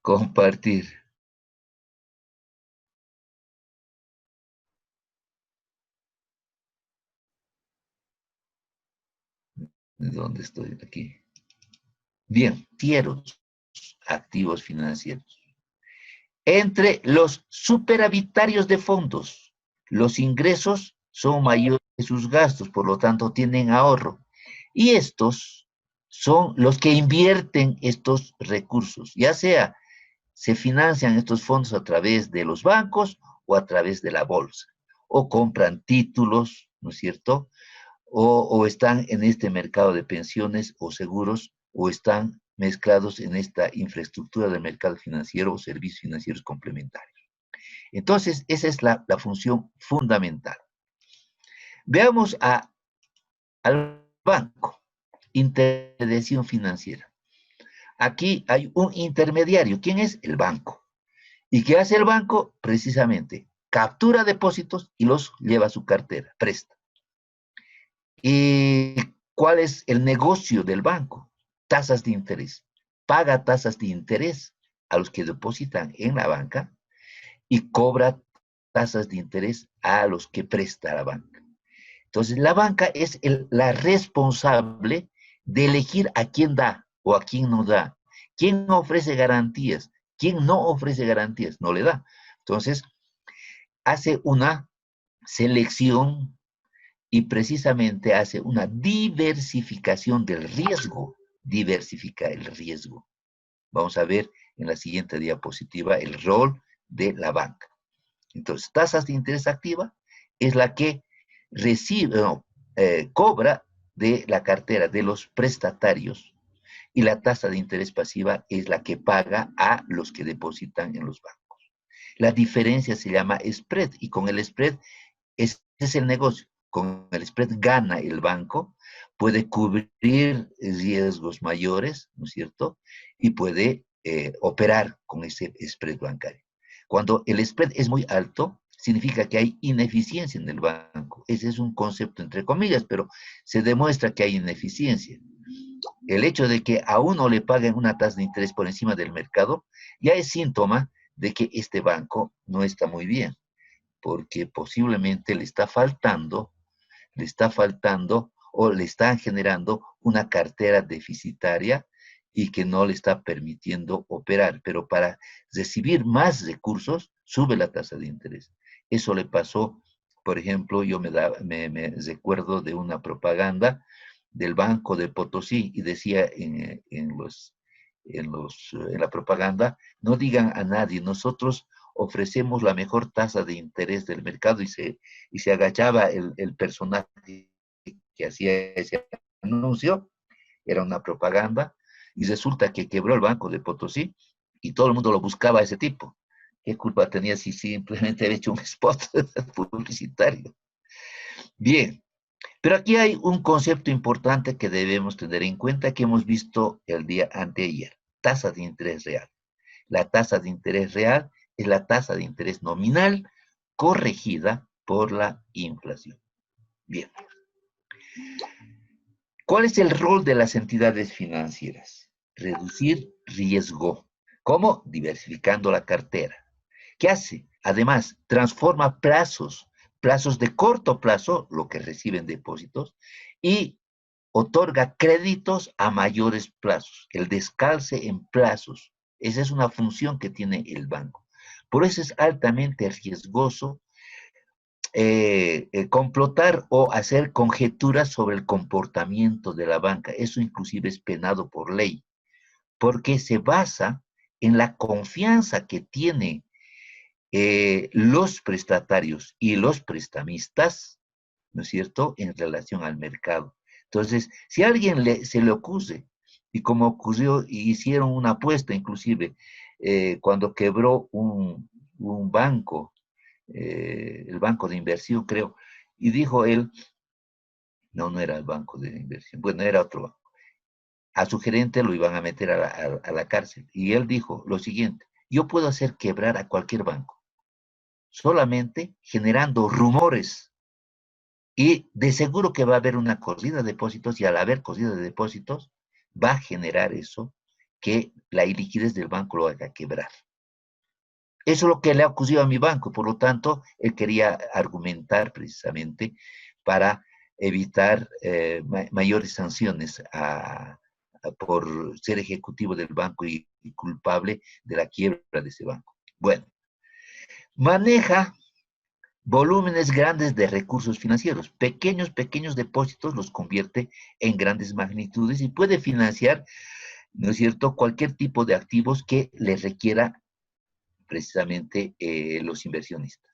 Compartir. ¿Dónde estoy? Aquí. Bien, financieros, activos financieros. Entre los superavitarios de fondos, los ingresos son mayores que sus gastos, por lo tanto tienen ahorro. Y estos son los que invierten estos recursos, ya sea se financian estos fondos a través de los bancos o a través de la bolsa, o compran títulos, ¿no es cierto? O están en este mercado de pensiones o seguros, o están mezclados en esta infraestructura del mercado financiero o servicios financieros complementarios. Entonces, esa es la función fundamental. Veamos al banco, intermediación financiera. Aquí hay un intermediario. ¿Quién es? El banco. ¿Y qué hace el banco? Precisamente, captura depósitos y los lleva a su cartera, presta. ¿Y cuál es el negocio del banco? Tasas de interés. Paga tasas de interés a los que depositan en la banca y cobra tasas de interés a los que presta la banca. Entonces, la banca es la responsable de elegir a quién da o a quién no da. ¿Quién ofrece garantías? ¿Quién no ofrece garantías? No le da. Entonces, hace una selección y precisamente hace una diversificación del riesgo. Diversifica el riesgo. Vamos a ver en la siguiente diapositiva el rol de la banca. Entonces, tasas de interés activa es la que recibe, cobra de la cartera de los prestatarios, y la tasa de interés pasiva es la que paga a los que depositan en los bancos. La diferencia se llama spread, y con el spread ese es el negocio. Con el spread gana el banco, puede cubrir riesgos mayores, ¿no es cierto? Y puede operar con ese spread bancario. Cuando el spread es muy alto, significa que hay ineficiencia en el banco. Ese es un concepto entre comillas, pero se demuestra que hay ineficiencia. El hecho de que a uno le paguen una tasa de interés por encima del mercado ya es síntoma de que este banco no está muy bien, porque posiblemente le está faltando o le están generando una cartera deficitaria y que no le está permitiendo operar. Pero para recibir más recursos, sube la tasa de interés. Eso le pasó, por ejemplo, yo me recuerdo de una propaganda del Banco de Potosí y decía en la propaganda, no digan a nadie, nosotros ofrecemos la mejor tasa de interés del mercado, y se agachaba el personaje que hacía ese anuncio, era una propaganda, y resulta que quebró el Banco de Potosí y todo el mundo lo buscaba a ese tipo. ¿Qué culpa tenía si simplemente había hecho un spot publicitario? Bien, pero aquí hay un concepto importante que debemos tener en cuenta que hemos visto el día anteayer, tasa de interés real. La tasa de interés real es la tasa de interés nominal corregida por la inflación. Bien. ¿Cuál es el rol de las entidades financieras? Reducir riesgo. ¿Cómo? Diversificando la cartera. ¿Qué hace? Además, transforma plazos de corto plazo, lo que reciben depósitos, y otorga créditos a mayores plazos, el descalce en plazos. Esa es una función que tiene el banco. Por eso es altamente riesgoso complotar o hacer conjeturas sobre el comportamiento de la banca. Eso inclusive es penado por ley, porque se basa en la confianza que tienen los prestatarios y los prestamistas, ¿no es cierto?, en relación al mercado. Entonces, si a alguien se le ocurre, y como ocurrió, y hicieron una apuesta inclusive, cuando quebró un banco, el banco de inversión creo, y dijo él, No, no era el banco de inversión. Bueno, era otro banco. A su gerente lo iban a meter a la cárcel. Y él dijo lo siguiente: yo puedo hacer quebrar a cualquier banco, solamente generando rumores. Y de seguro que va a haber una corrida de depósitos, y al haber corrida de depósitos, va a generar eso que la iliquidez del banco lo haga quebrar. Eso es lo que le ha ocurrido a mi banco. Por lo tanto, él quería argumentar precisamente para evitar mayores sanciones por ser ejecutivo del banco y culpable de la quiebra de ese banco. Bueno, maneja volúmenes grandes de recursos financieros. Pequeños depósitos los convierte en grandes magnitudes y puede financiar, ¿no es cierto?, cualquier tipo de activos que le requiera precisamente los inversionistas.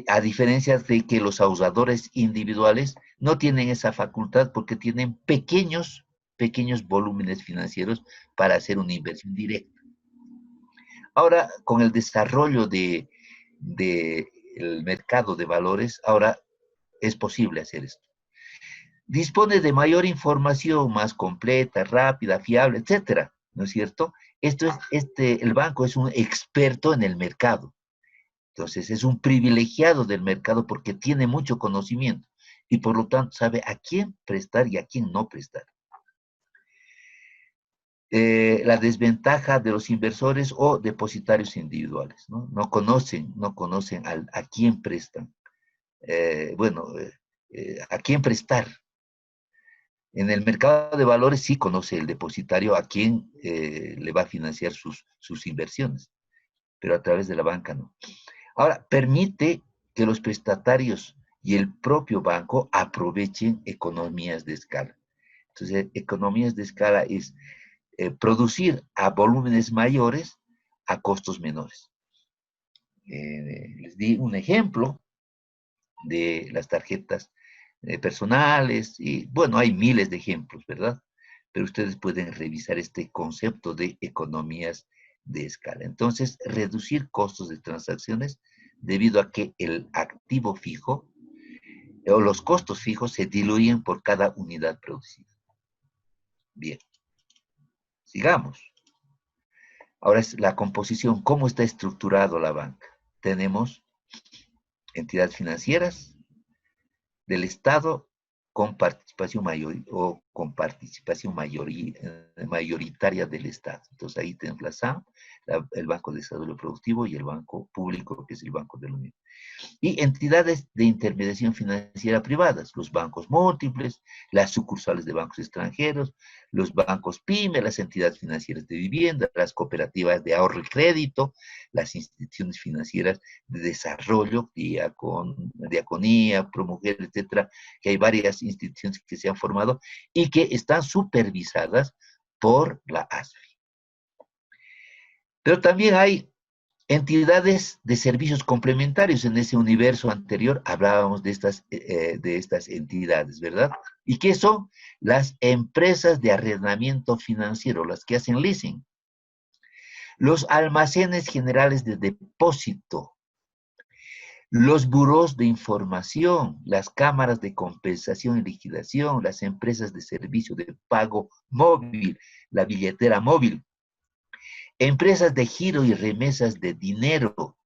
A diferencia de que los ahorradores individuales no tienen esa facultad porque tienen pequeños volúmenes financieros para hacer una inversión directa. Ahora, con el desarrollo del mercado de valores, ahora es posible hacer esto. Dispone de mayor información, más completa, rápida, fiable, etcétera, ¿no es cierto? El banco es un experto en el mercado. Entonces, es un privilegiado del mercado porque tiene mucho conocimiento y por lo tanto sabe a quién prestar y a quién no prestar. La desventaja de los inversores o depositarios individuales, ¿no? No conocen a quién prestan. A quién prestar. En el mercado de valores sí conoce el depositario a quién le va a financiar sus inversiones, pero a través de la banca no. Ahora, permite que los prestatarios y el propio banco aprovechen economías de escala. Entonces, economías de escala es producir a volúmenes mayores a costos menores. Les di un ejemplo de las tarjetas personales y, bueno, hay miles de ejemplos, ¿verdad? Pero ustedes pueden revisar este concepto de economías de escala. Entonces, reducir costos de transacciones debido a que el activo fijo o los costos fijos se diluyen por cada unidad producida. Bien, sigamos. Ahora es la composición, ¿cómo está estructurado la banca? Tenemos entidades financieras del Estado con participación mayoritaria del Estado. Entonces ahí tenemos la SAM, el Banco de Desarrollo Productivo y el Banco Público, que es el Banco de la Unión. Y entidades de intermediación financiera privadas, los bancos múltiples, las sucursales de bancos extranjeros, los bancos PYME, las entidades financieras de vivienda, las cooperativas de ahorro y crédito, las instituciones financieras de desarrollo, Diaconía, Promujer, etcétera, que hay varias instituciones que se han formado y que están supervisadas por la ASFI. Pero también hay entidades de servicios complementarios. En ese universo anterior hablábamos de estas entidades, ¿verdad? ¿Y qué son? Las empresas de arrendamiento financiero, las que hacen leasing. Los almacenes generales de depósito, los burós de información, las cámaras de compensación y liquidación, las empresas de servicio de pago móvil, la billetera móvil, empresas de giro y remesas de dinero,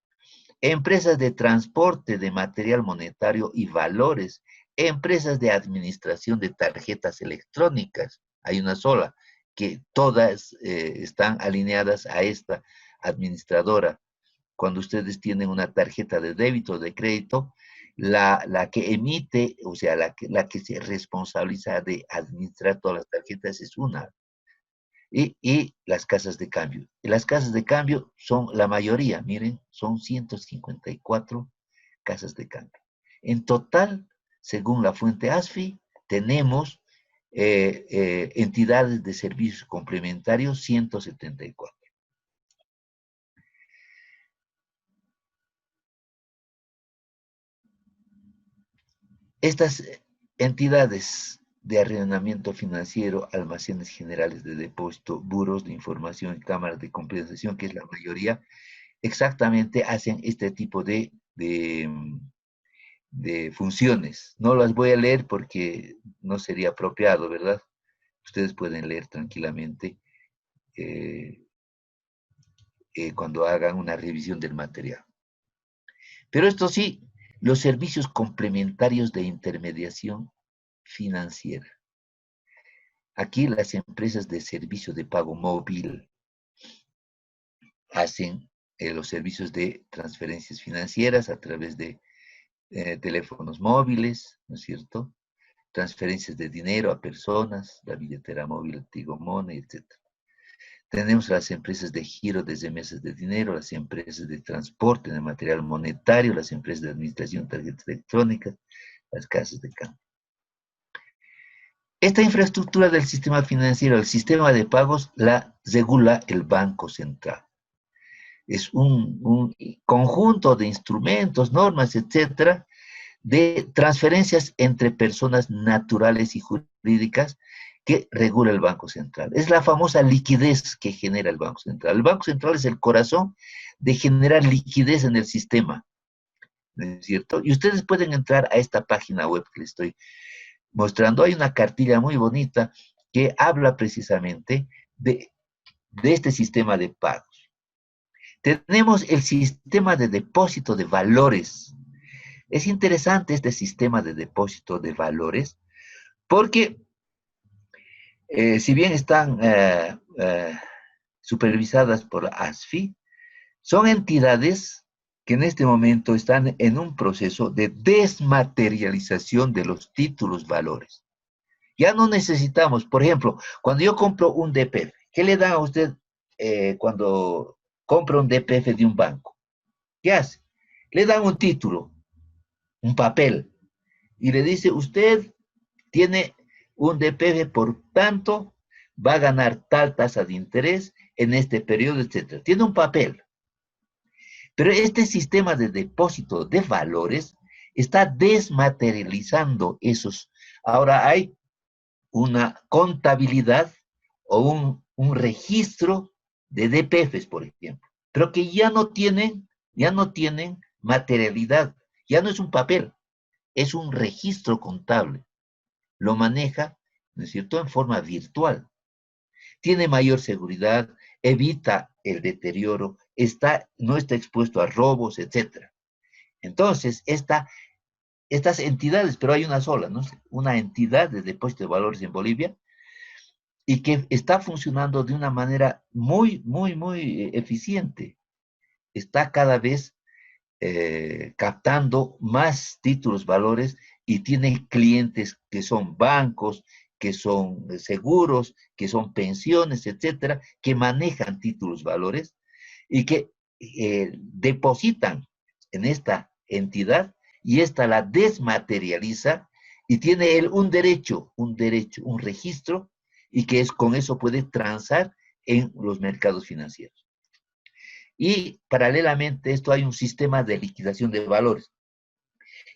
empresas de transporte de material monetario y valores, empresas de administración de tarjetas electrónicas. Hay una sola, que todas están alineadas a esta administradora. Cuando ustedes tienen una tarjeta de débito o de crédito, la que emite, o sea, la que se responsabiliza de administrar todas las tarjetas es una. Y las casas de cambio. Y las casas de cambio son la mayoría, miren, son 154 casas de cambio. En total, según la fuente ASFI, tenemos entidades de servicios complementarios 174. Estas entidades de arrendamiento financiero, almacenes generales de depósito, buros de información y cámaras de compensación, que es la mayoría, exactamente hacen este tipo de de funciones. No las voy a leer porque no sería apropiado, ¿verdad? Ustedes pueden leer tranquilamente cuando hagan una revisión del material. Pero esto sí, los servicios complementarios de intermediación financiera. Aquí las empresas de servicio de pago móvil hacen los servicios de transferencias financieras a través de teléfonos móviles, ¿no es cierto? Transferencias de dinero a personas, la billetera móvil Tigo Money, etc. Tenemos las empresas de giro desde mesas de dinero, las empresas de transporte de material monetario, las empresas de administración de tarjetas electrónicas, las casas de cambio. Esta infraestructura del sistema financiero, el sistema de pagos, la regula el Banco Central. Es un conjunto de instrumentos, normas, etcétera, de transferencias entre personas naturales y jurídicas que regula el Banco Central. Es la famosa liquidez que genera el Banco Central. El Banco Central es el corazón de generar liquidez en el sistema, ¿no es cierto? Y ustedes pueden entrar a esta página web que les estoy mostrando. Hay una cartilla muy bonita que habla precisamente de este sistema de pagos. Tenemos el sistema de depósito de valores. Es interesante este sistema de depósito de valores porque si bien están supervisadas por ASFI, son entidades que en este momento están en un proceso de desmaterialización de los títulos valores. Ya no necesitamos, por ejemplo, cuando yo compro un DPF, ¿qué le dan a usted cuando compra un DPF de un banco? ¿Qué hace? Le dan un título, un papel, y le dice, usted tiene un DPF, por tanto, va a ganar tal tasa de interés en este periodo, etc. Tiene un papel. Pero este sistema de depósito de valores está desmaterializando esos. Ahora hay una contabilidad o un registro de DPFs, por ejemplo, pero que ya no tienen materialidad, ya no es un papel, es un registro contable. Lo maneja, ¿no es cierto?, en forma virtual. Tiene mayor seguridad, evita el deterioro, no está expuesto a robos, etc. Entonces, estas entidades, pero hay una sola, ¿no? Una entidad de depósito de valores en Bolivia, y que está funcionando de una manera muy, muy, muy eficiente. Está cada vez captando más títulos valores y tiene clientes que son bancos, que son seguros, que son pensiones, etcétera, que manejan títulos valores y que depositan en esta entidad y esta la desmaterializa y tiene él un derecho, un registro, y que con eso puede transar en los mercados financieros. Y paralelamente a esto hay un sistema de liquidación de valores.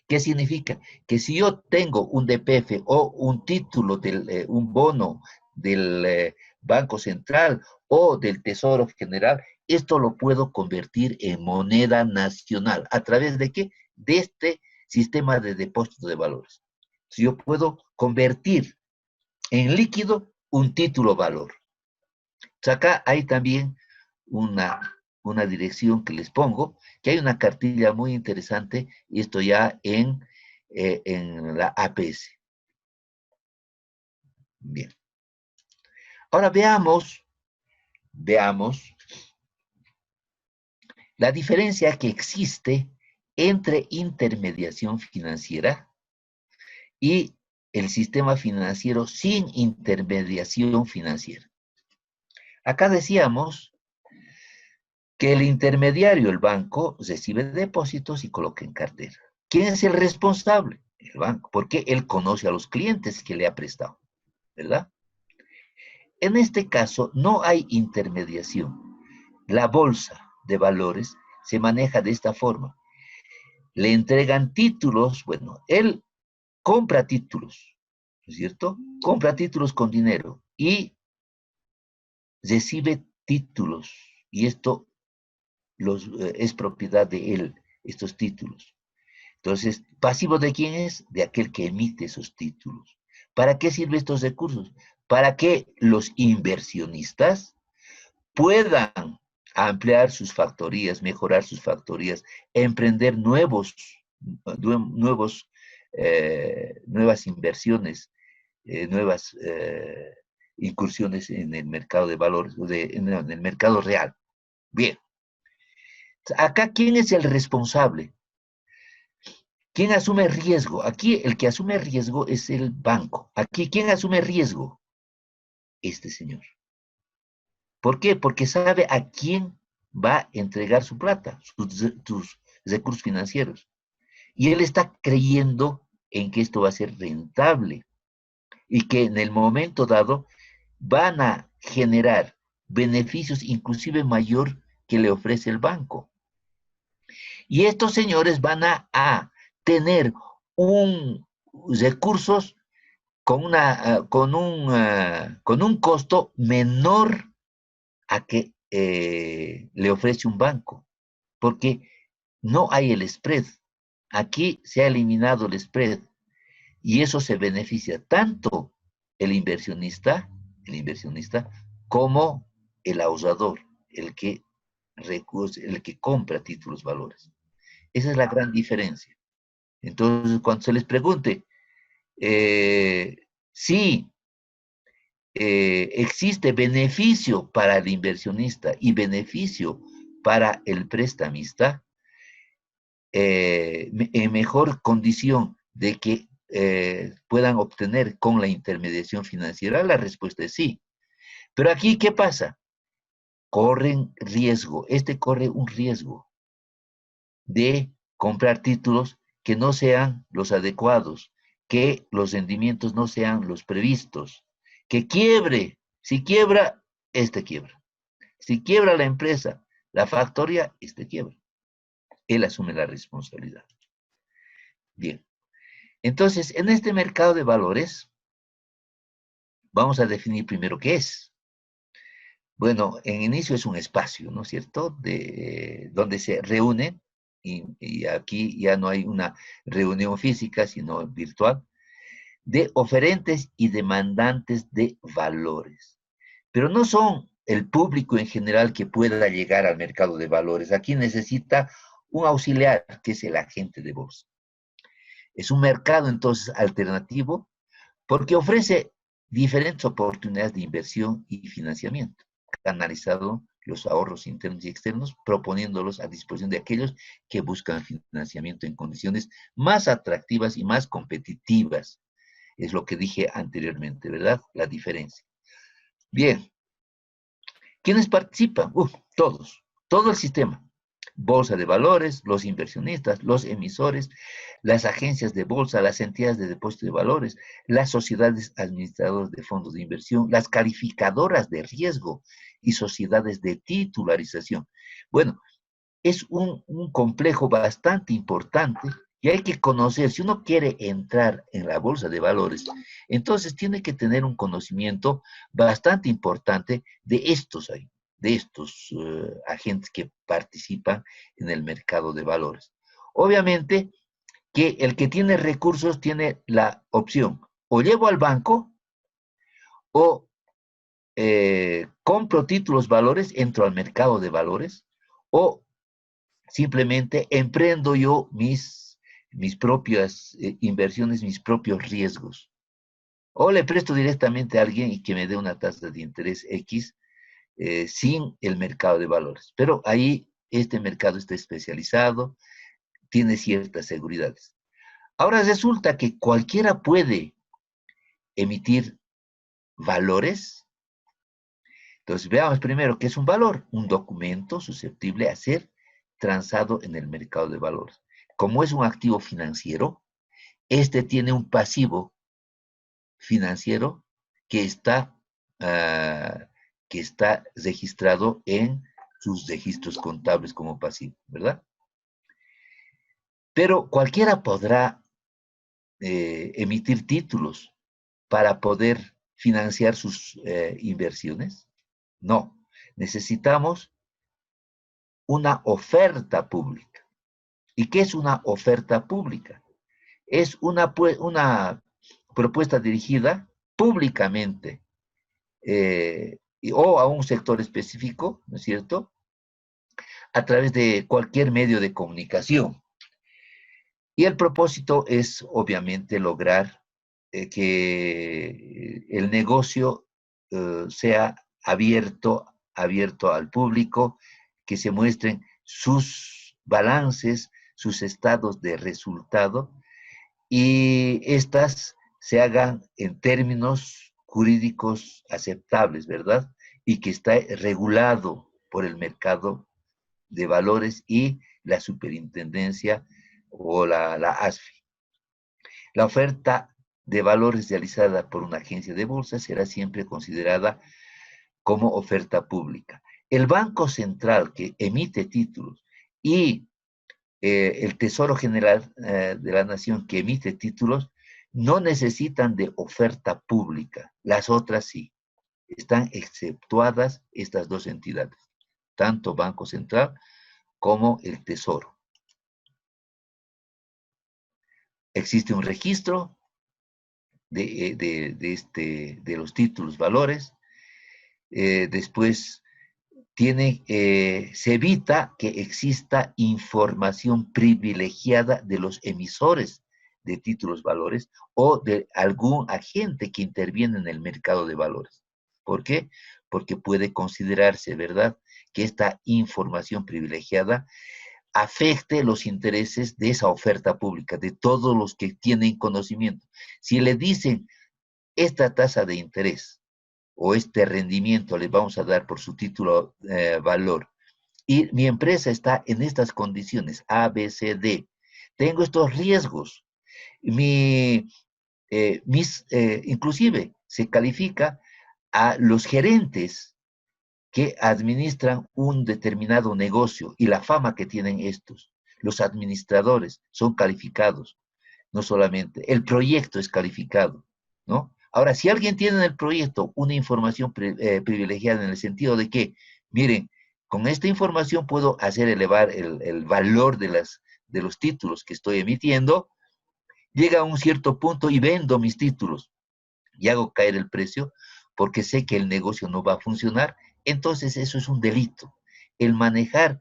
¿Qué significa? Que si yo tengo un DPF o un título, un bono del Banco Central o del Tesoro General, esto lo puedo convertir en moneda nacional. ¿A través de qué? De este sistema de depósito de valores. Si yo puedo convertir en líquido un título valor. Entonces acá hay también una dirección que les pongo, que hay una cartilla muy interesante, y esto ya en la APS. Bien. Ahora veamos la diferencia que existe entre intermediación financiera y el sistema financiero sin intermediación financiera. Acá decíamos que el intermediario, el banco, recibe depósitos y coloca en cartera. ¿Quién es el responsable? El banco, porque él conoce a los clientes que le ha prestado, ¿verdad? En este caso, no hay intermediación. La bolsa de valores se maneja de esta forma. Le entregan títulos, bueno, él compra títulos, ¿no es cierto? Compra títulos con dinero y recibe títulos, y esto es propiedad de él, estos títulos. Entonces, ¿pasivo de quién es? De aquel que emite esos títulos. ¿Para qué sirven estos recursos? Para que los inversionistas puedan ampliar sus factorías, mejorar sus factorías, emprender nuevas inversiones, nuevas incursiones en el mercado de valores, en el mercado real. Bien. Acá, ¿quién es el responsable? ¿Quién asume riesgo? Aquí el que asume riesgo es el banco. Aquí, ¿quién asume riesgo? Este señor. ¿Por qué? Porque sabe a quién va a entregar su plata, sus recursos financieros. Y él está creyendo en que esto va a ser rentable y que en el momento dado van a generar beneficios inclusive mayor que le ofrece el banco. Y estos señores van a tener recursos con un costo menor a que le ofrece un banco, porque no hay el spread. Aquí se ha eliminado el spread y eso se beneficia tanto el inversionista como el ahorrador, el que compra títulos valores. Esa es la gran diferencia. Entonces, cuando se les pregunte si existe beneficio para el inversionista y beneficio para el prestamista, en mejor condición de que puedan obtener con la intermediación financiera, la respuesta es sí. Pero aquí, ¿qué pasa? Corren riesgo, corre un riesgo de comprar títulos que no sean los adecuados, que los rendimientos no sean los previstos, que quiebre. Si quiebra, quiebra. Si quiebra la empresa, la factoría, quiebra. Él asume la responsabilidad. Bien. Entonces, en este mercado de valores, vamos a definir primero qué es. Bueno, en inicio es un espacio, ¿no es cierto?, donde se reúnen, y aquí ya no hay una reunión física, sino virtual, de oferentes y demandantes de valores. Pero no son el público en general que pueda llegar al mercado de valores. Aquí necesita un auxiliar, que es el agente de bolsa. Es un mercado, entonces, alternativo, porque ofrece diferentes oportunidades de inversión y financiamiento, canalizado los ahorros internos y externos, proponiéndolos a disposición de aquellos que buscan financiamiento en condiciones más atractivas y más competitivas. Es lo que dije anteriormente, ¿verdad? La diferencia. Bien. ¿Quiénes participan? Todos. Todo el sistema. Bolsa de valores, los inversionistas, los emisores, las agencias de bolsa, las entidades de depósito de valores, las sociedades administradoras de fondos de inversión, las calificadoras de riesgo y sociedades de titularización. Bueno, es un complejo bastante importante y hay que conocer. Si uno quiere entrar en la bolsa de valores, entonces tiene que tener un conocimiento bastante importante de estos agentes que participan en el mercado de valores. Obviamente que el que tiene recursos tiene la opción: o llevo al banco, o compro títulos valores, entro al mercado de valores, o simplemente emprendo yo mis propias inversiones, mis propios riesgos. O le presto directamente a alguien y que me dé una tasa de interés X, sin el mercado de valores. Pero ahí este mercado está especializado, tiene ciertas seguridades. Ahora resulta que cualquiera puede emitir valores. Entonces veamos primero qué es un valor: un documento susceptible a ser transado en el mercado de valores. Como es un activo financiero, tiene un pasivo financiero que está registrado en sus registros contables como pasivo, ¿verdad? Pero cualquiera podrá emitir títulos para poder financiar sus inversiones. No, necesitamos una oferta pública. ¿Y qué es una oferta pública? Es una propuesta dirigida públicamente o a un sector específico, ¿no es cierto?, a través de cualquier medio de comunicación. Y el propósito es, obviamente, lograr que el negocio sea abierto al público, que se muestren sus balances, sus estados de resultado, y estas se hagan en términos jurídicos aceptables, ¿verdad? Y que está regulado por el mercado de valores y la superintendencia o la ASFI. La oferta de valores realizada por una agencia de bolsa será siempre considerada como oferta pública. El Banco Central que emite títulos y el Tesoro General de la Nación que emite títulos no necesitan de oferta pública. Las otras sí. Están exceptuadas estas dos entidades, tanto Banco Central como el Tesoro. Existe un registro de los títulos valores. Después se evita que exista información privilegiada de los emisores de títulos valores o de algún agente que interviene en el mercado de valores. ¿Por qué? Porque puede considerarse, ¿verdad?, que esta información privilegiada afecte los intereses de esa oferta pública, de todos los que tienen conocimiento. Si le dicen esta tasa de interés o este rendimiento le vamos a dar por su título valor, y mi empresa está en estas condiciones, A, B, C, D, tengo estos riesgos, inclusive se califica a los gerentes que administran un determinado negocio y la fama que tienen estos. Los administradores son calificados, no solamente, el proyecto es calificado, ¿no? Ahora, si alguien tiene en el proyecto una información privilegiada en el sentido de que, miren, con esta información puedo hacer elevar el valor de los títulos que estoy emitiendo, llega a un cierto punto y vendo mis títulos y hago caer el precio porque sé que el negocio no va a funcionar, entonces eso es un delito. El manejar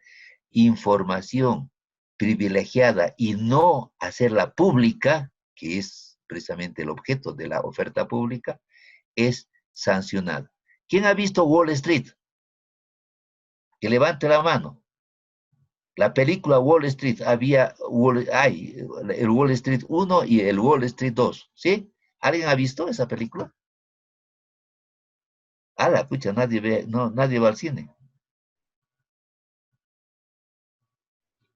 información privilegiada y no hacerla pública, que es precisamente el objeto de la oferta pública, es sancionado. ¿Quién ha visto Wall Street? Que levante la mano. La película Wall Street, hay el Wall Street 1 y el Wall Street 2, ¿sí? ¿Alguien ha visto esa película? Pucha, nadie va al cine.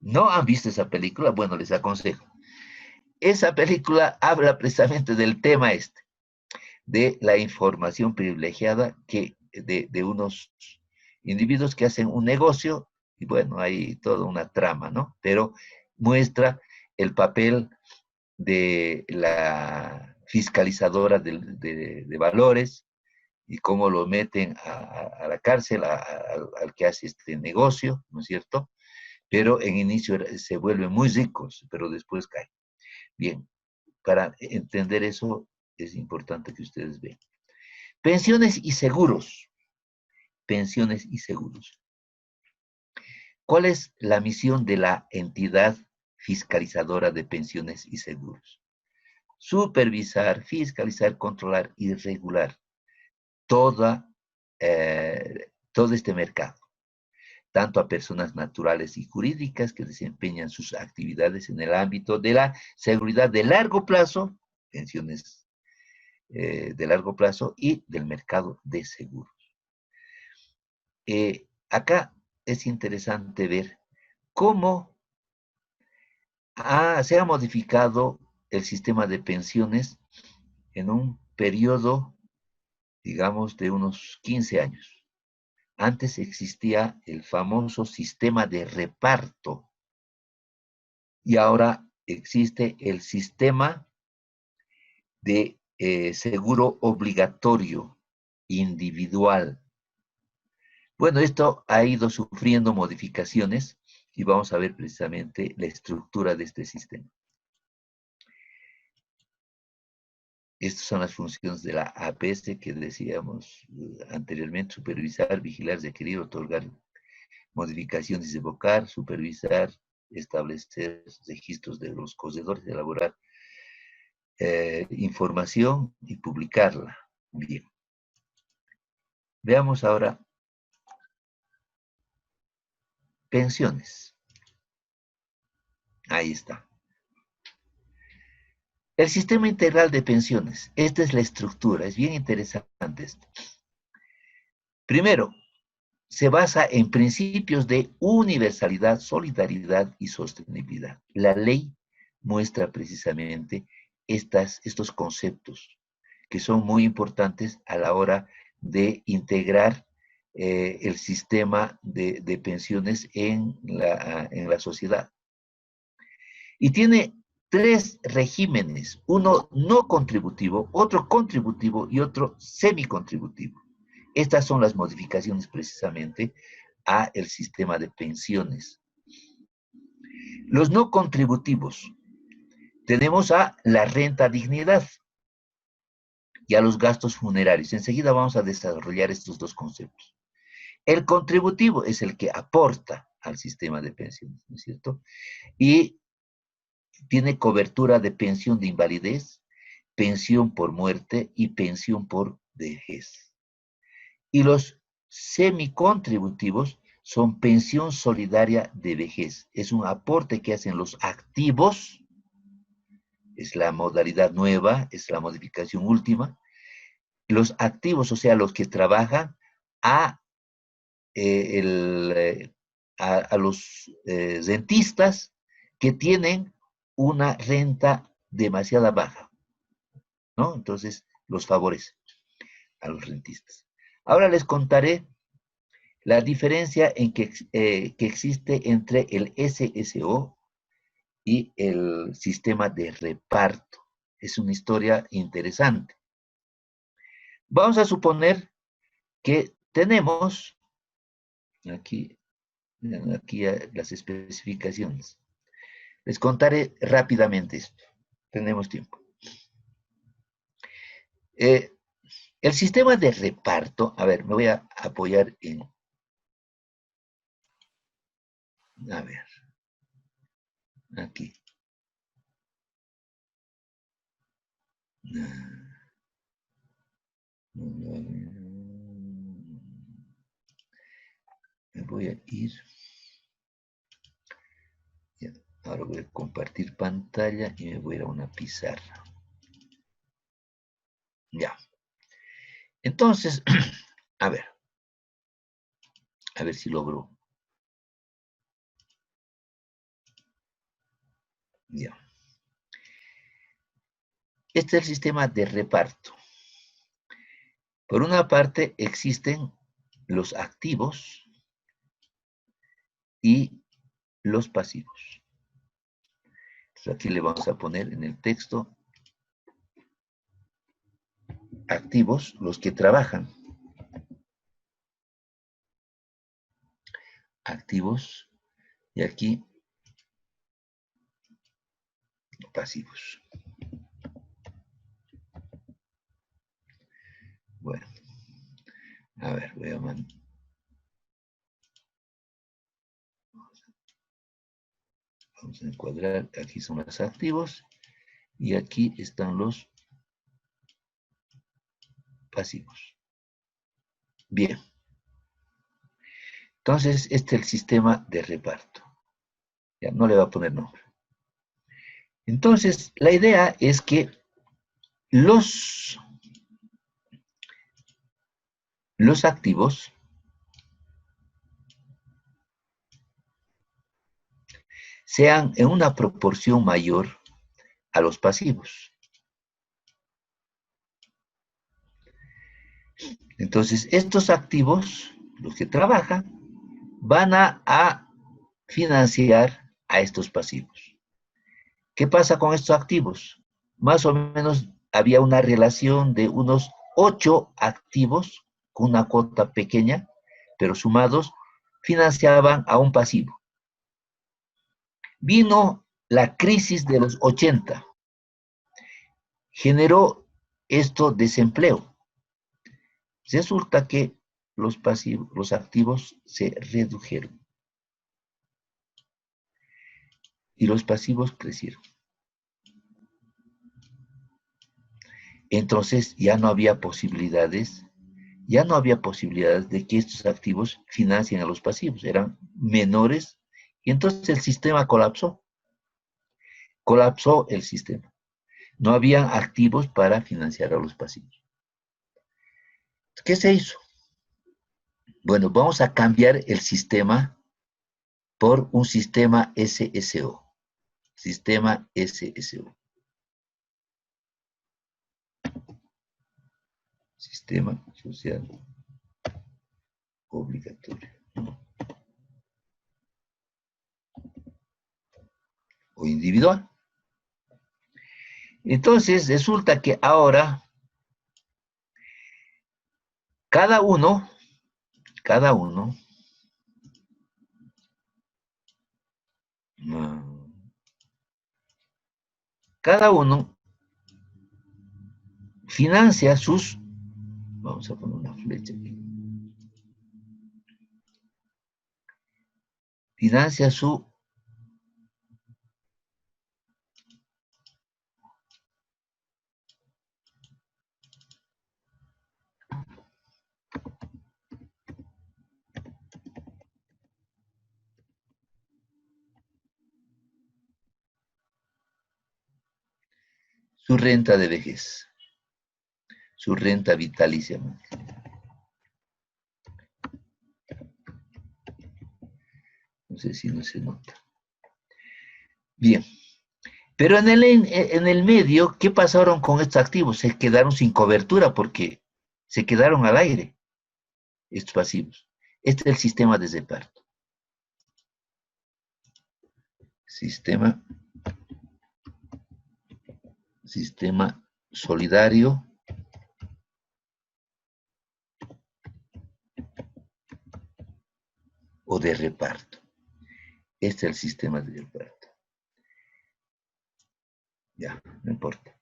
¿No han visto esa película? Bueno, les aconsejo. Esa película habla precisamente del tema de la información privilegiada de unos individuos que hacen un negocio, y bueno, hay toda una trama, ¿no? Pero muestra el papel de la fiscalizadora de valores y cómo lo meten a la cárcel al que hace este negocio, ¿no es cierto? Pero en inicio se vuelven muy ricos, pero después caen. Bien, para entender eso es importante que ustedes vean. Pensiones y seguros. Pensiones y seguros. ¿Cuál es la misión de la entidad fiscalizadora de pensiones y seguros? Supervisar, fiscalizar, controlar y regular todo este mercado, tanto a personas naturales y jurídicas que desempeñan sus actividades en el ámbito de la seguridad de largo plazo, pensiones de largo plazo, y del mercado de seguros. Acá es interesante ver cómo se ha modificado el sistema de pensiones en un periodo, digamos, de unos 15 años. Antes existía el famoso sistema de reparto y ahora existe el sistema de seguro obligatorio individual. Bueno, esto ha ido sufriendo modificaciones y vamos a ver precisamente la estructura de este sistema. Estas son las funciones de la APS que decíamos anteriormente: supervisar, vigilar, requerir, otorgar modificaciones, evocar, supervisar, establecer registros de los corredores, elaborar información y publicarla. Bien. Veamos ahora pensiones. Ahí está. El sistema integral de pensiones. Esta es la estructura. Es bien interesante esto. Primero, se basa en principios de universalidad, solidaridad y sostenibilidad. La ley muestra precisamente estos conceptos que son muy importantes a la hora de integrar el sistema de pensiones en la sociedad. Y tiene 3 regímenes: uno no contributivo, otro contributivo y otro semicontributivo. Estas son las modificaciones precisamente a el sistema de pensiones. Los no contributivos. Tenemos a la renta dignidad y a los gastos funerarios. Enseguida vamos a desarrollar estos 2 conceptos. El contributivo es el que aporta al sistema de pensiones, ¿no es cierto? Y tiene cobertura de pensión de invalidez, pensión por muerte y pensión por vejez. Y los semicontributivos son pensión solidaria de vejez. Es un aporte que hacen los activos, es la modalidad nueva, es la modificación última. Los activos, o sea, los que trabajan a los rentistas que tienen una renta demasiado baja, ¿no? Entonces, los favorece a los rentistas. Ahora les contaré la diferencia que existe entre el SSO y el sistema de reparto. Es una historia interesante. Vamos a suponer que tenemos aquí las especificaciones. Les contaré rápidamente esto. Tenemos tiempo. El sistema de reparto, a ver, me voy a apoyar en... A ver. Aquí. Me voy a ir. Ya, ahora voy a compartir pantalla y me voy a ir a una pizarra. Ya. Entonces, a ver si logro. Ya. Este es el sistema de reparto. Por una parte existen los activos y los pasivos. Entonces aquí le vamos a poner en el texto activos, los que trabajan. Activos y aquí pasivos. Bueno, a ver, vamos a encuadrar. Aquí son los activos y aquí están los pasivos. Bien. Entonces, este es el sistema de reparto. Ya, no le va a poner nombre. Entonces, la idea es que los activos sean en una proporción mayor a los pasivos. Entonces, estos activos, los que trabajan, van a financiar a estos pasivos. ¿Qué pasa con estos activos? Más o menos había una relación de unos 8 activos con una cuota pequeña, pero sumados financiaban a un pasivo. Vino la crisis de los 80. Generó esto desempleo. Resulta que los pasivos, los activos se redujeron y los pasivos crecieron. Entonces ya no había posibilidades de que estos activos financien a los pasivos, eran menores, y entonces el sistema colapsó el sistema. No habían activos para financiar a los pasivos. ¿Qué se hizo? Bueno, vamos a cambiar el sistema por un sistema SSO. Sistema SSO. Sistema social obligatorio. O individual. Entonces, resulta que ahora cada uno financia sus, vamos a poner una flecha aquí, financia su renta de vejez, su renta vitalicia. No sé si no se nota. Bien. Pero en el medio, ¿qué pasaron con estos activos? Se quedaron sin cobertura porque se quedaron al aire, estos pasivos. Este es el sistema de reparto. Sistema solidario o de reparto. Este es el sistema de reparto. Ya, no importa.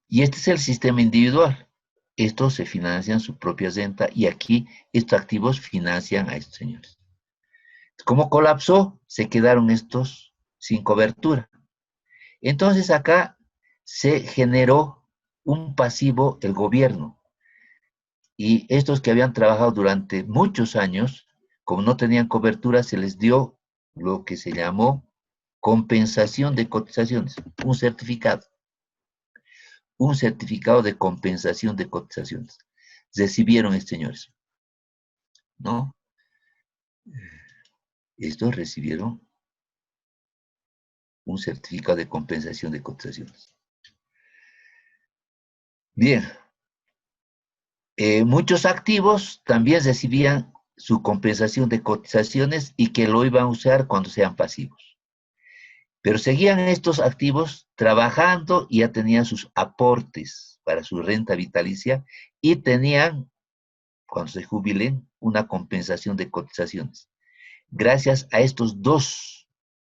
Y este es el sistema individual. Estos se financian su propia renta y aquí estos activos financian a estos señores. Como colapsó, se quedaron estos sin cobertura. Entonces acá se generó un pasivo el gobierno. Y estos que habían trabajado durante muchos años, como no tenían cobertura, se les dio lo que se llamó compensación de cotizaciones, un certificado de compensación de cotizaciones. Recibieron estos señores, ¿no? Estos recibieron un certificado de compensación de cotizaciones. Bien. Muchos activos también recibían su compensación de cotizaciones y que lo iban a usar cuando sean pasivos. Pero seguían estos activos trabajando y ya tenían sus aportes para su renta vitalicia y tenían, cuando se jubilen, una compensación de cotizaciones. Gracias a estos dos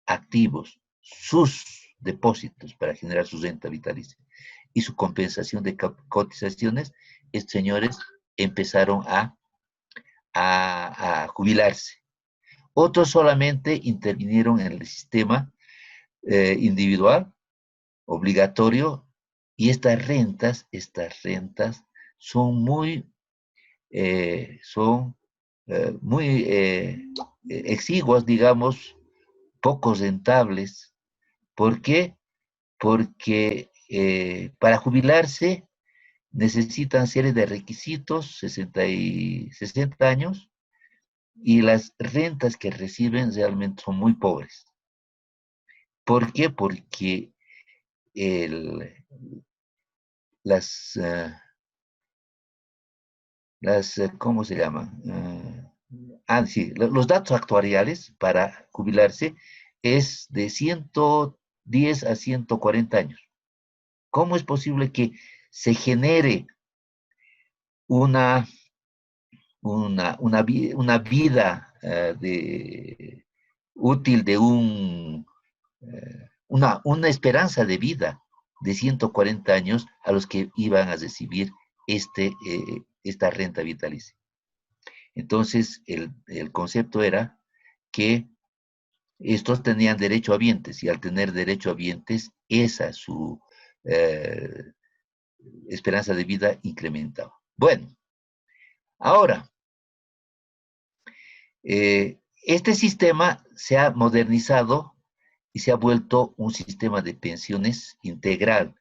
activos, sus depósitos para generar su renta vitalicia y su compensación de cotizaciones, estos señores empezaron a jubilarse. Otros solamente intervinieron en el sistema individual, obligatorio, y estas rentas son muy exiguas, digamos, poco rentables. ¿Por qué? Porque para jubilarse necesitan serie de requisitos, 60 años, y las rentas que reciben realmente son muy pobres. ¿Por qué? Porque ¿cómo se llama? Sí, los datos actuariales para jubilarse es de 110 a 140 años. ¿Cómo es posible que se genere una vida útil de un una esperanza de vida de 140 años a los que iban a recibir esta renta vitalicia. Entonces, el concepto era que estos tenían derecho a habientes, y al tener derecho a habientes, esa su esperanza de vida incrementaba. Bueno, ahora, este sistema se ha modernizado y se ha vuelto un sistema de pensiones integral,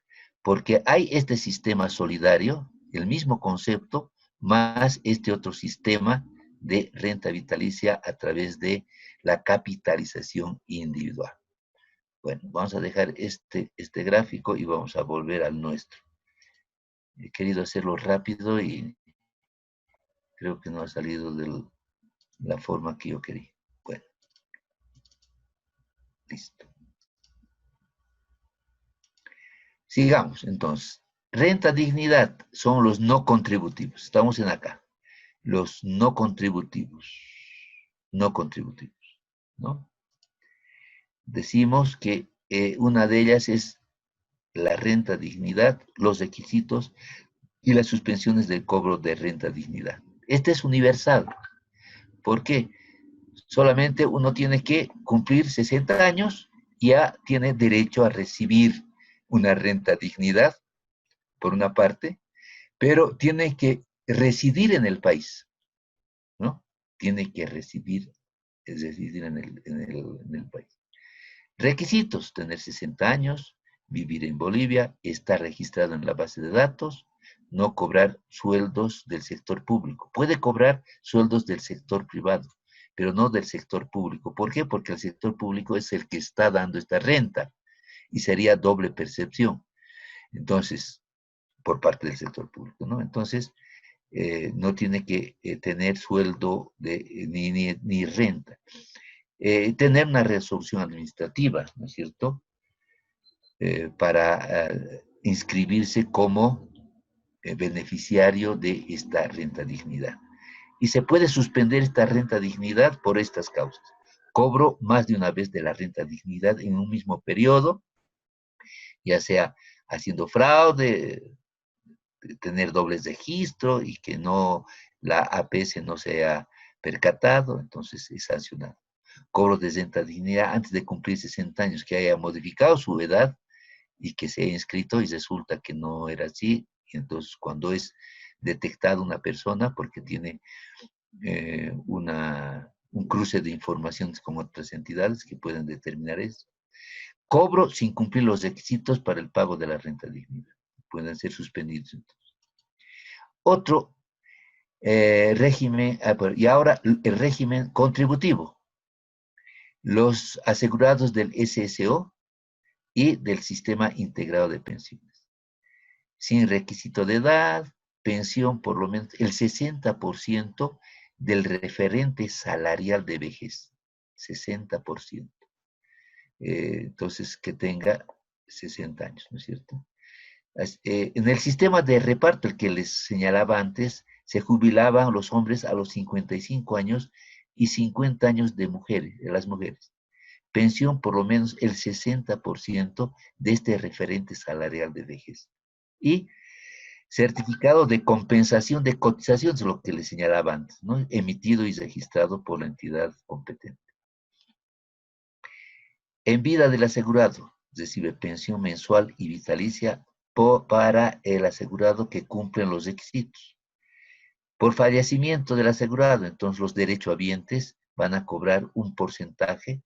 porque hay este sistema solidario, el mismo concepto, más este otro sistema de renta vitalicia a través de la capitalización individual. Bueno, vamos a dejar este gráfico y vamos a volver al nuestro. He querido hacerlo rápido y creo que no ha salido de la forma que yo quería. Bueno, listo. Sigamos, entonces. Renta dignidad son los no contributivos. Estamos en acá. Los no contributivos. No contributivos, ¿no? Decimos que una de ellas es la renta dignidad, los requisitos y las suspensiones del cobro de renta dignidad. Este es universal. ¿Por qué? Solamente uno tiene que cumplir 60 años y ya tiene derecho a recibir una renta dignidad, por una parte, pero tiene que residir en el país, ¿no? Tiene que residir en el país. Requisitos: tener 60 años, vivir en Bolivia, estar registrado en la base de datos, no cobrar sueldos del sector público. Puede cobrar sueldos del sector privado, pero no del sector público. ¿Por qué? Porque el sector público es el que está dando esta renta y sería doble percepción. Entonces, por parte del sector público, ¿no? Entonces, no tiene que tener sueldo ni renta. Tener una resolución administrativa, ¿no es cierto? Para inscribirse como beneficiario de esta renta dignidad. Y se puede suspender esta renta dignidad por estas causas: cobro más de una vez de la renta dignidad en un mismo periodo, ya sea haciendo fraude, tener dobles registro y que no, la APS no sea percatado, entonces es sancionado. Cobro de renta dignidad antes de cumplir 60 años, que haya modificado su edad y que se haya inscrito y resulta que no era así. Y entonces, cuando es detectada una persona porque tiene un cruce de informaciones con otras entidades que pueden determinar eso. Cobro sin cumplir los requisitos para el pago de la renta dignidad. Pueden ser suspendidos entonces. Otro régimen, y ahora el régimen contributivo. Los asegurados del SSO y del Sistema Integrado de Pensiones. Sin requisito de edad, pensión por lo menos el 60% del referente salarial de vejez. 60%. Entonces, que tenga 60 años, ¿no es cierto? En el sistema de reparto, el que les señalaba antes, se jubilaban los hombres a los 55 años y 50 años de las mujeres. Pensión por lo menos el 60% de este referente salarial de vejez. Y certificado de compensación de cotizaciones, lo que les señalaba antes, ¿no? Emitido y registrado por la entidad competente. En vida del asegurado, recibe pensión mensual y vitalicia para el asegurado que cumple los requisitos. Por fallecimiento del asegurado, entonces los derechohabientes van a cobrar un porcentaje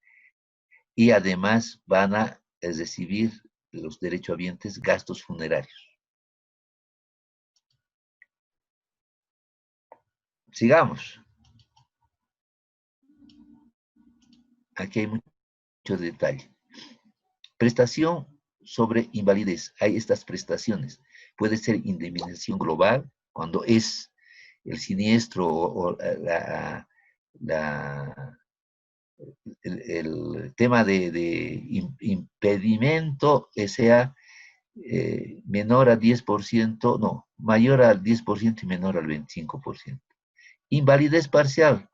y además van a recibir los derechohabientes gastos funerarios. Sigamos. Aquí hay mucho detalle. Prestación sobre invalidez. Hay estas prestaciones. Puede ser indemnización global, cuando es el siniestro o el tema de impedimento sea menor al 10%, no, mayor al 10% y menor al 25%. Invalidez parcial,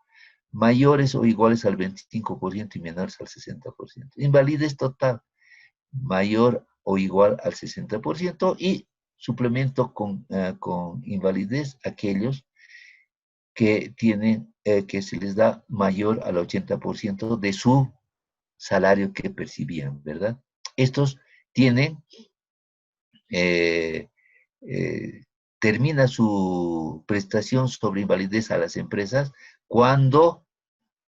mayores o iguales al 25% y menores al 60%. Invalidez total, mayor o igual al 60% y suplemento con invalidez aquellos que tienen, que se les da mayor al 80% de su salario que percibían, ¿verdad? Estos tienen, termina su prestación sobre invalidez a las empresas cuando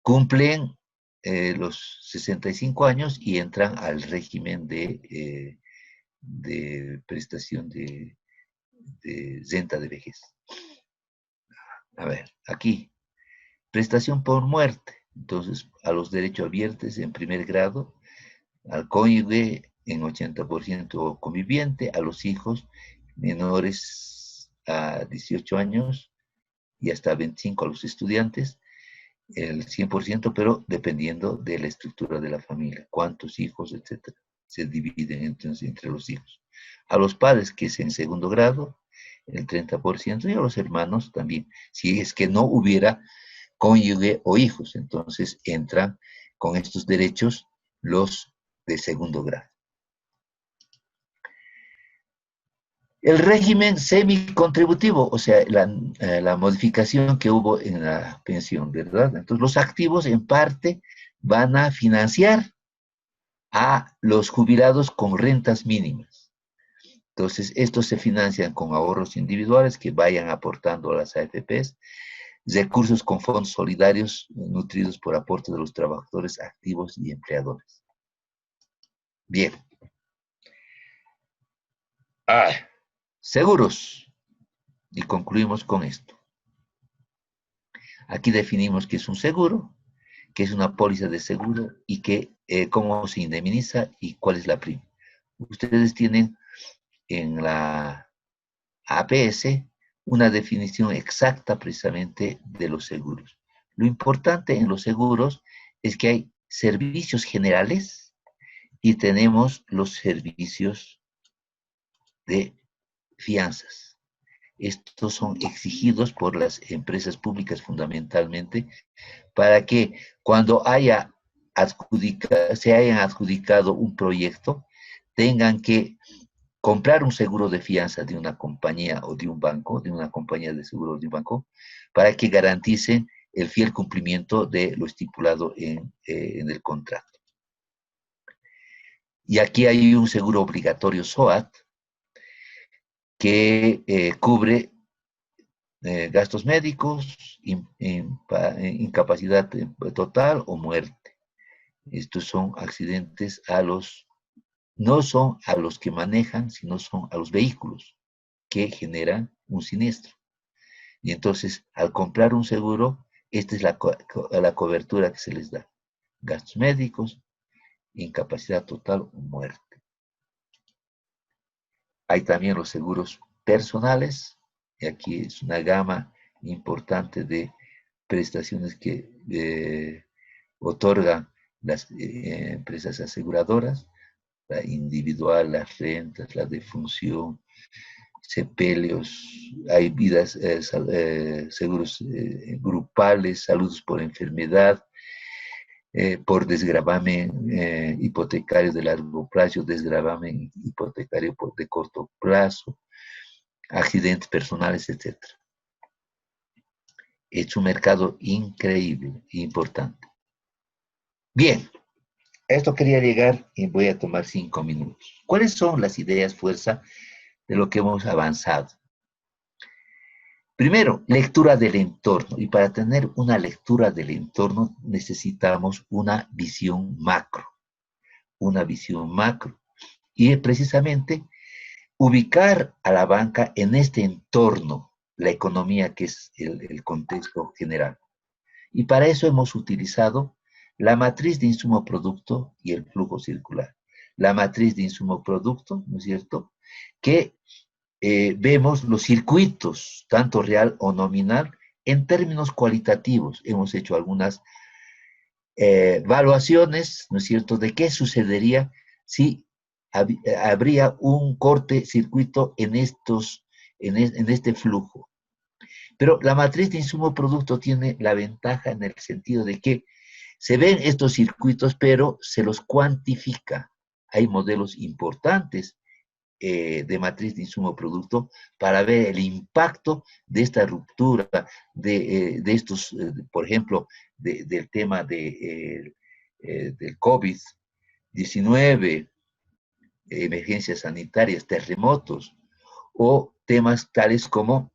cumplen los 65 años y entran al régimen de prestación de renta de vejez. A ver, aquí, prestación por muerte. Entonces, a los derechohabientes en primer grado, al cónyuge en 80% conviviente, a los hijos menores a 18 años y hasta 25 a los estudiantes, el 100%, pero dependiendo de la estructura de la familia, cuántos hijos, etcétera, se dividen entonces entre los hijos. A los padres, que es en segundo grado, el 30%, y a los hermanos también, si es que no hubiera cónyuge o hijos, entonces entran con estos derechos los de segundo grado. El régimen semicontributivo, o sea, la modificación que hubo en la pensión, ¿verdad? Entonces, los activos en parte van a financiar a los jubilados con rentas mínimas. Entonces, estos se financian con ahorros individuales que vayan aportando a las AFPs, recursos con fondos solidarios nutridos por aportes de los trabajadores activos y empleadores. Bien. Seguros. Y concluimos con esto. Aquí definimos qué es un seguro, qué es una póliza de seguro y cómo se indemniza y cuál es la prima. Ustedes tienen en la APS una definición exacta precisamente de los seguros. Lo importante en los seguros es que hay servicios generales y tenemos los servicios de fianzas. Estos son exigidos por las empresas públicas fundamentalmente para que cuando se hayan adjudicado un proyecto, tengan que comprar un seguro de fianza de una compañía o de un banco, de una compañía de seguros de un banco, para que garanticen el fiel cumplimiento de lo estipulado en el contrato. Y aquí hay un seguro obligatorio SOAT que cubre gastos médicos, incapacidad total o muerte. Estos son accidentes no son a los que manejan, sino son a los vehículos que generan un siniestro. Y entonces, al comprar un seguro, esta es la cobertura que se les da. Gastos médicos, incapacidad total o muerte. Hay también los seguros personales, y aquí es una gama importante de prestaciones que otorgan las empresas aseguradoras, la individual, las rentas, la defunción, sepelios, hay seguros grupales, saludos por enfermedad, por desgravamen hipotecario de largo plazo, desgravamen hipotecario de corto plazo, accidentes personales, etc. Es un mercado increíble e importante. Bien, a esto quería llegar y voy a tomar 5 minutos. ¿Cuáles son las ideas fuerza de lo que hemos avanzado? Primero, lectura del entorno. Y para tener una lectura del entorno necesitamos una visión macro. Una visión macro. Y precisamente ubicar a la banca en este entorno, la economía que es el contexto general. Y para eso hemos utilizado la matriz de insumo-producto y el flujo circular. La matriz de insumo-producto, ¿no es cierto?, que vemos los circuitos, tanto real o nominal, en términos cualitativos. Hemos hecho algunas evaluaciones, ¿no es cierto?, de qué sucedería si habría un corte circuito en este flujo. Pero la matriz de insumo-producto tiene la ventaja en el sentido de que se ven estos circuitos, pero se los cuantifica. Hay modelos importantes de matriz de insumo-producto para ver el impacto de esta ruptura, de estos, por ejemplo, del tema del COVID-19, emergencias sanitarias, terremotos, o temas tales como,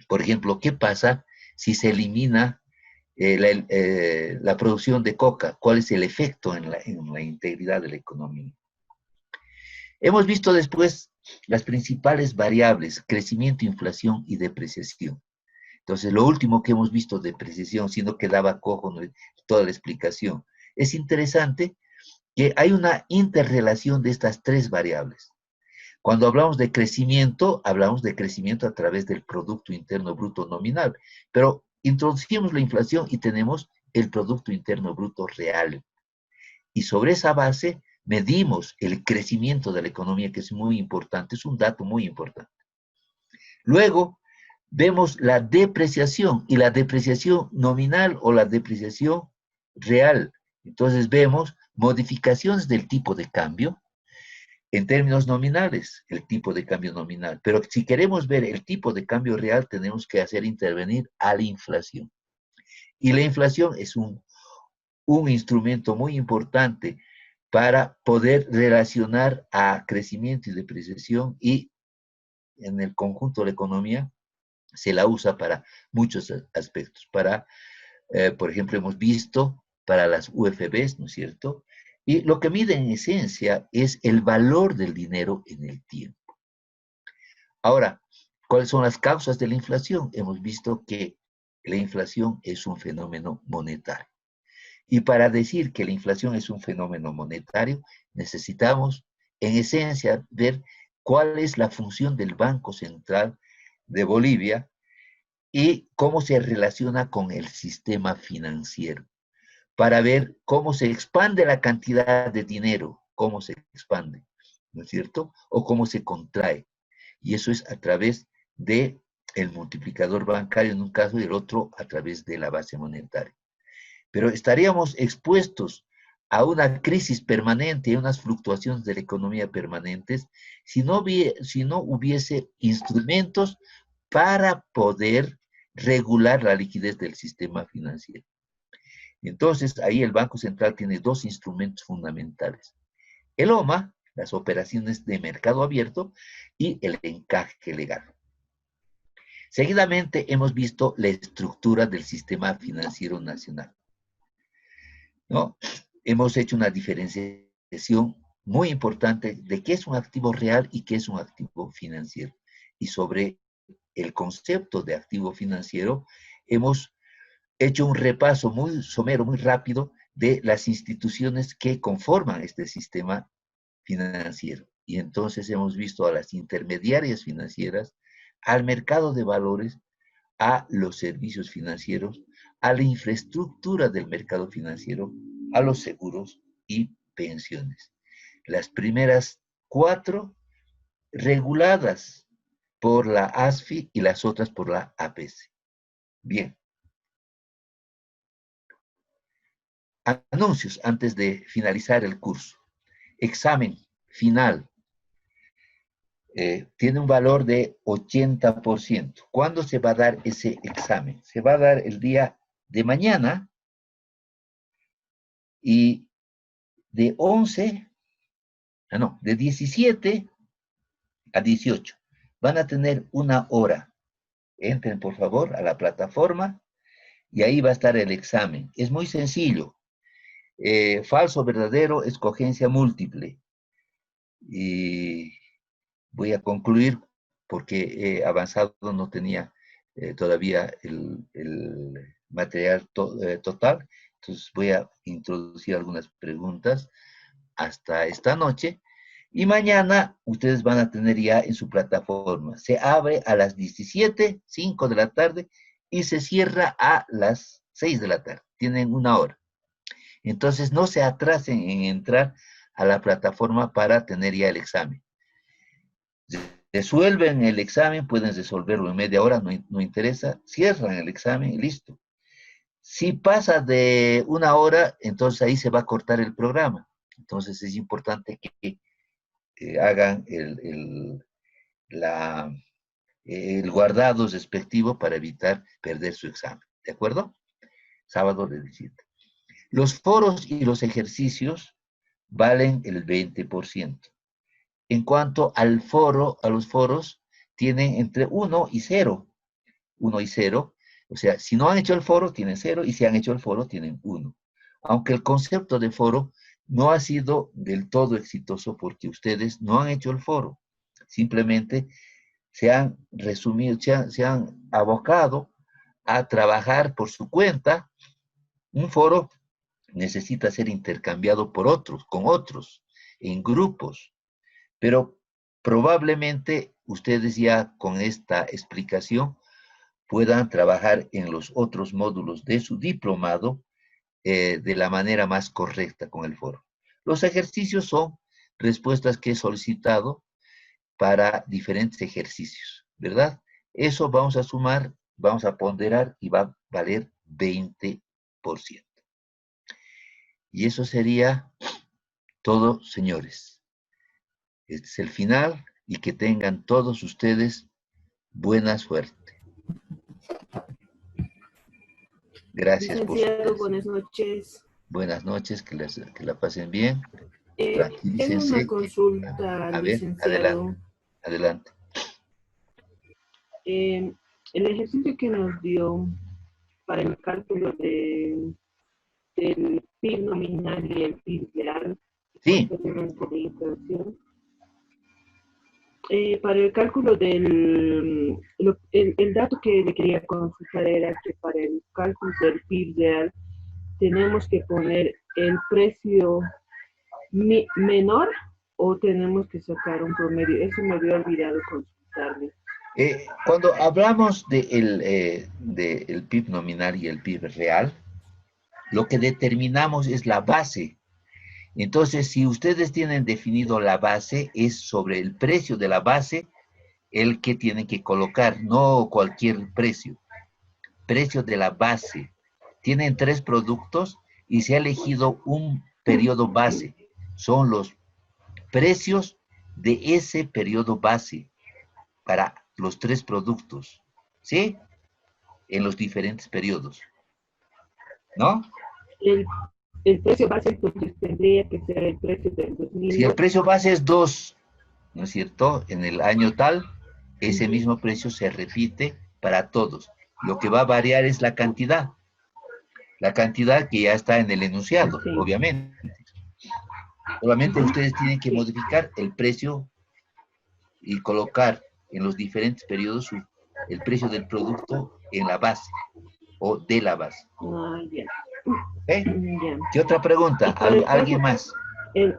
por ejemplo, ¿qué pasa si se elimina la producción de coca? ¿Cuál es el efecto en la integridad de la economía? Hemos visto después las principales variables: crecimiento, inflación y depreciación. Entonces, lo último que hemos visto, depreciación, siendo que daba cojo toda la explicación. Es interesante que hay una interrelación de estas tres variables. Cuando hablamos de crecimiento a través del Producto Interno Bruto nominal, pero introducimos la inflación y tenemos el Producto Interno Bruto real. Y sobre esa base medimos el crecimiento de la economía, que es muy importante, es un dato muy importante. Luego, vemos la depreciación, y la depreciación nominal o la depreciación real. Entonces vemos modificaciones del tipo de cambio en términos nominales, el tipo de cambio nominal. Pero si queremos ver el tipo de cambio real, tenemos que hacer intervenir a la inflación. Y la inflación es un instrumento muy importante para poder relacionar a crecimiento y depreciación, y en el conjunto de la economía se la usa para muchos aspectos. Por ejemplo, hemos visto para las UFBs, ¿no es cierto? Y lo que mide en esencia es el valor del dinero en el tiempo. Ahora, ¿cuáles son las causas de la inflación? Hemos visto que la inflación es un fenómeno monetario. Y para decir que la inflación es un fenómeno monetario, necesitamos, en esencia, ver cuál es la función del Banco Central de Bolivia y cómo se relaciona con el sistema financiero, para ver cómo se expande la cantidad de dinero, cómo se expande, ¿no es cierto? O cómo se contrae. Y eso es a través del multiplicador bancario en un caso, y el otro a través de la base monetaria. Pero estaríamos expuestos a una crisis permanente, a unas fluctuaciones de la economía permanentes, si no hubiese instrumentos para poder regular la liquidez del sistema financiero. Entonces, ahí el Banco Central tiene dos instrumentos fundamentales: el OMA, las operaciones de mercado abierto, y el encaje legal. Seguidamente hemos visto la estructura del sistema financiero nacional, ¿no? Hemos hecho una diferenciación muy importante de qué es un activo real y qué es un activo financiero. Y sobre el concepto de activo financiero, hemos hecho un repaso muy somero, muy rápido, de las instituciones que conforman este sistema financiero. Y entonces hemos visto a las intermediarias financieras, al mercado de valores, a los servicios financieros, a la infraestructura del mercado financiero, a los seguros y pensiones. Las primeras 4 reguladas por la ASFI y las otras por la APS. Bien. Anuncios antes de finalizar el curso. Examen final. Tiene un valor de 80%. ¿Cuándo se va a dar ese examen? Se va a dar el día de mañana, y de 17 a 18. Van a tener 1 hora. Entren, por favor, a la plataforma y ahí va a estar el examen. Es muy sencillo. Falso, verdadero, escogencia múltiple. Y voy a concluir porque he avanzado, no tenía todavía el material total. Entonces voy a introducir algunas preguntas hasta esta noche. Y mañana ustedes van a tener ya en su plataforma. Se abre a las 17:05 de la tarde y se cierra a las 6 de la tarde. Tienen 1 hora. Entonces no se atrasen en entrar a la plataforma para tener ya el examen. resuelven el examen, pueden resolverlo en media hora, no interesa, cierran el examen y listo. Si pasa de una hora, entonces ahí se va a cortar el programa. Entonces es importante que hagan el guardado respectivo para evitar perder su examen. ¿De acuerdo? Sábado de visita. Los foros y los ejercicios valen el 20%. En cuanto a los foros, tienen entre 1 y 0. 1 y 0. O sea, si no han hecho el foro, tienen 0, y si han hecho el foro, tienen 1. Aunque el concepto de foro no ha sido del todo exitoso porque ustedes no han hecho el foro. Simplemente se han resumido, se han abocado a trabajar por su cuenta. Un foro necesita ser intercambiado por otros, con otros, en grupos. Pero probablemente ustedes ya con esta explicación puedan trabajar en los otros módulos de su diplomado de la manera más correcta con el foro. Los ejercicios son respuestas que he solicitado para diferentes ejercicios, ¿verdad? Eso vamos a sumar, vamos a ponderar y va a valer 20%. Y eso sería todo, señores. Este es el final y que tengan todos ustedes buena suerte. Gracias por su Licenciado, buenas noches. Buenas noches, que la pasen bien. Tengo Tranquilícense. una consulta, A ver, licenciado. adelante. El ejercicio que nos dio para el cálculo del PIB nominal y el PIB real, Sí. de inflación, para el cálculo el dato que le quería consultar era que para el cálculo del PIB real tenemos que poner el precio menor o tenemos que sacar un promedio. Eso me había olvidado consultarle. Cuando hablamos del PIB nominal y el PIB real, lo que determinamos es la base. Entonces, si ustedes tienen definido la base, es sobre el precio de la base el que tienen que colocar, no cualquier precio. Precio de la base. Tienen 3 productos y se ha elegido un periodo base. Son los precios de ese periodo base para los 3 productos, ¿sí? En los diferentes periodos, ¿no? El precio base entonces tendría que ser el precio del 2000. Si el precio base es 2, ¿no es cierto? En el año tal, ese mismo precio se repite para todos. Lo que va a variar es la cantidad. La cantidad que ya está en el enunciado, sí, obviamente. Solamente ustedes tienen que modificar el precio y colocar en los diferentes periodos el precio del producto en la base o de la base. Ya. ¿Okay? ¿Qué otra pregunta? ¿Alguien más?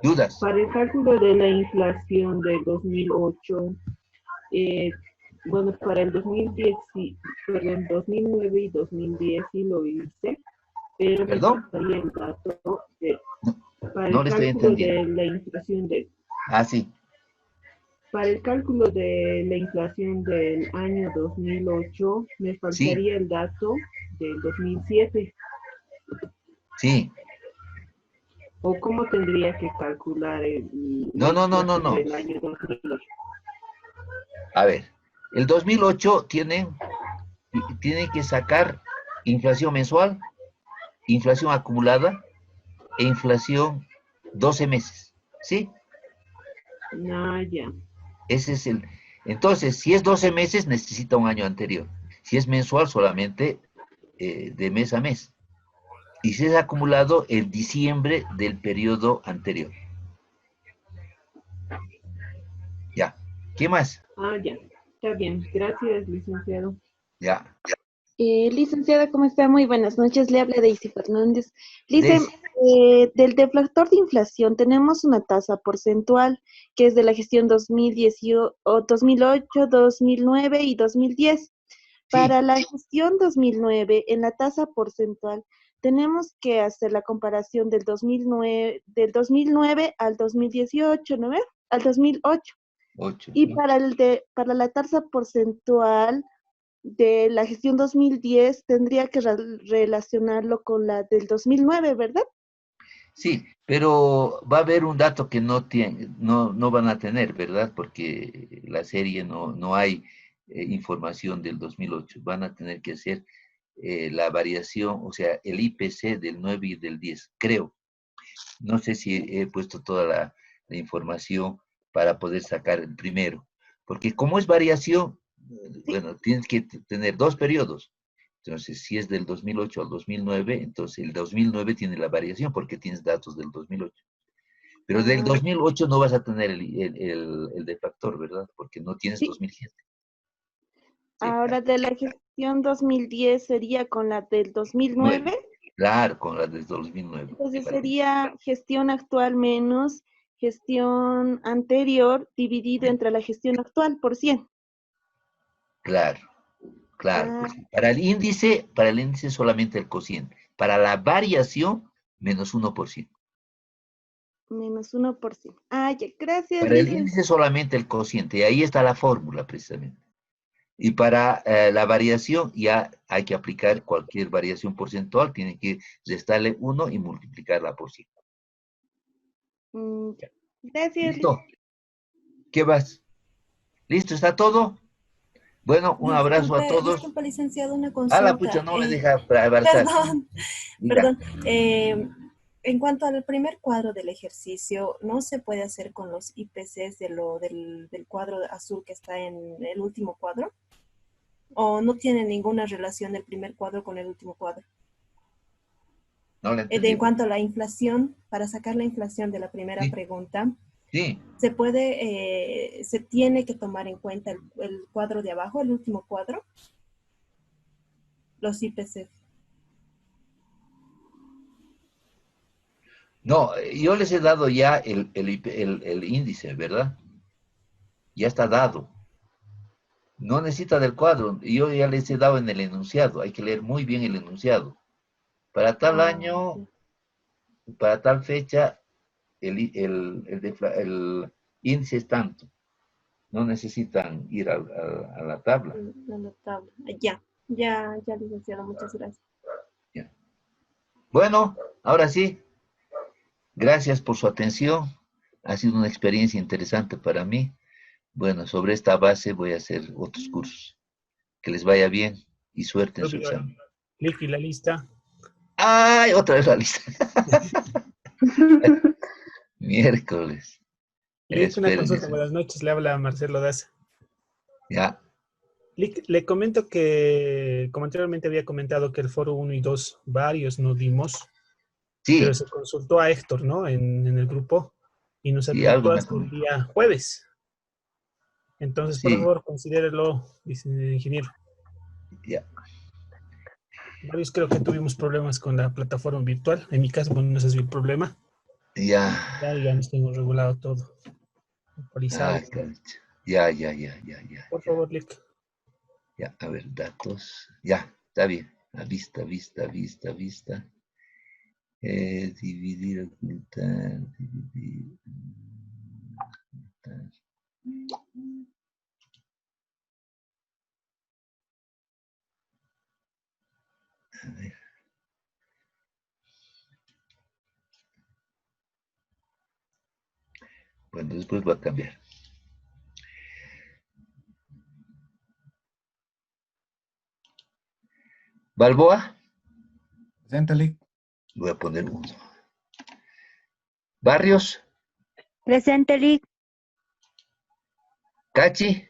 ¿Dudas? Para el cálculo de la inflación del 2008, bueno, para el 2009 y 2010 sí lo hice, pero ¿Perdón? me faltaría el dato para no el le estoy cálculo entendiendo. de la inflación Sí. Para el cálculo de la inflación del año 2008, me faltaría el dato del 2007. Sí. ¿O cómo tendría que calcular No. el año 2008? A ver, el 2008 tienen que sacar inflación mensual, inflación acumulada e inflación 12 meses, ¿sí? Ya. Ese es el... Entonces, si es 12 meses, necesita un año anterior. Si es mensual, solamente de mes a mes. Y si es acumulado, el diciembre del periodo anterior. Ya. ¿Qué más? Ya. Está bien. Gracias, licenciado. Ya. Licenciada, ¿cómo está? Muy buenas noches. Le habla Daisy Fernández. Dice, del deflactor de inflación tenemos una tasa porcentual que es de la gestión 2008, 2009 y 2010. Sí. Para la gestión 2009, en la tasa porcentual, tenemos que hacer la comparación del 2009 al 2018, ¿no ve? Al 2008. 8. Y para la tasa porcentual de la gestión 2010 tendría que relacionarlo con la del 2009, ¿verdad? Sí, pero va a haber un dato que no van a tener, ¿verdad? Porque la serie no hay información del 2008. Van a tener que hacer la variación, o sea, el IPC del 9 y del 10, creo. No sé si he puesto toda la información para poder sacar el primero. Porque como es variación, bueno, tienes que tener 2 periodos. Entonces, si es del 2008 al 2009, entonces el 2009 tiene la variación porque tienes datos del 2008. Pero del 2008 no vas a tener el deflactor, ¿verdad? Porque no tienes Sí. 2007. Ahora de la gestión 2010 sería con la del 2009. Claro, con la del 2009. Entonces sería gestión actual menos gestión anterior dividido entre la gestión actual por 100. Claro, claro. Ah, Pues, para el índice solamente el cociente. Para la variación, menos 1%. menos 1%. Ah, ya, gracias, Para el Lice. índice solamente el cociente. Y ahí está la fórmula, precisamente. Y para la variación ya hay que aplicar cualquier variación porcentual. Tiene que restarle 1 y multiplicarla por 100. Ya. Gracias, Lice. ¿Listo? ¿Qué vas? ¿Listo? ¿Está todo? Bueno, un abrazo a todos. Disculpe, licenciado, una A la pucha, consulta. no me deja avanzar. Perdón, Diga. perdón. En cuanto al primer cuadro del ejercicio, ¿no se puede hacer con los IPCs del cuadro azul que está en el último cuadro? ¿O no tiene ninguna relación el primer cuadro con el último cuadro? No le entendí. En cuanto a la inflación, para sacar la inflación de la primera pregunta, sí. se tiene que tomar en cuenta el cuadro de abajo, el último cuadro, los IPC. No, yo les he dado ya el índice, ¿verdad? Ya está dado. No necesita del cuadro. Yo ya les he dado en el enunciado. Hay que leer muy bien el enunciado. Para tal año, para tal fecha, el índice es tanto. No necesitan ir a la tabla. A la tabla. Ya, licenciado, muchas gracias. Ya. Bueno, ahora sí. Gracias por su atención. Ha sido una experiencia interesante para mí. Bueno, sobre esta base voy a hacer otros cursos. Que les vaya bien y suerte en su examen. Clic y la lista. ¡Ay! Otra vez la lista. Miércoles. Lic, una consulta. Espérenme. Buenas noches. Le habla Marcelo Daza. Ya. Lic, le comento que, como anteriormente había comentado, que el foro 1 y 2, varios no dimos. Sí. Pero se consultó a Héctor, ¿no? En el grupo. Y nos Sí, habilitó algo me hasta el comentó. día jueves. Entonces, Sí. por favor, considérelo, ingeniero. Ya. Varios creo que tuvimos problemas con la plataforma virtual. En mi caso, bueno, no sé si el problema. Ya. Ya nos tengo regulado todo. Actualizado. Ah, ya. Por favor, Lic. Ya, a ver, datos. Ya, está bien. A vista. Dividir, ocultar, dividir. Ocultar. A ver. Bueno, después va a cambiar. Balboa. Presente, Lic. Voy a poner 1. Barrios. Presente, Lic. Cachi.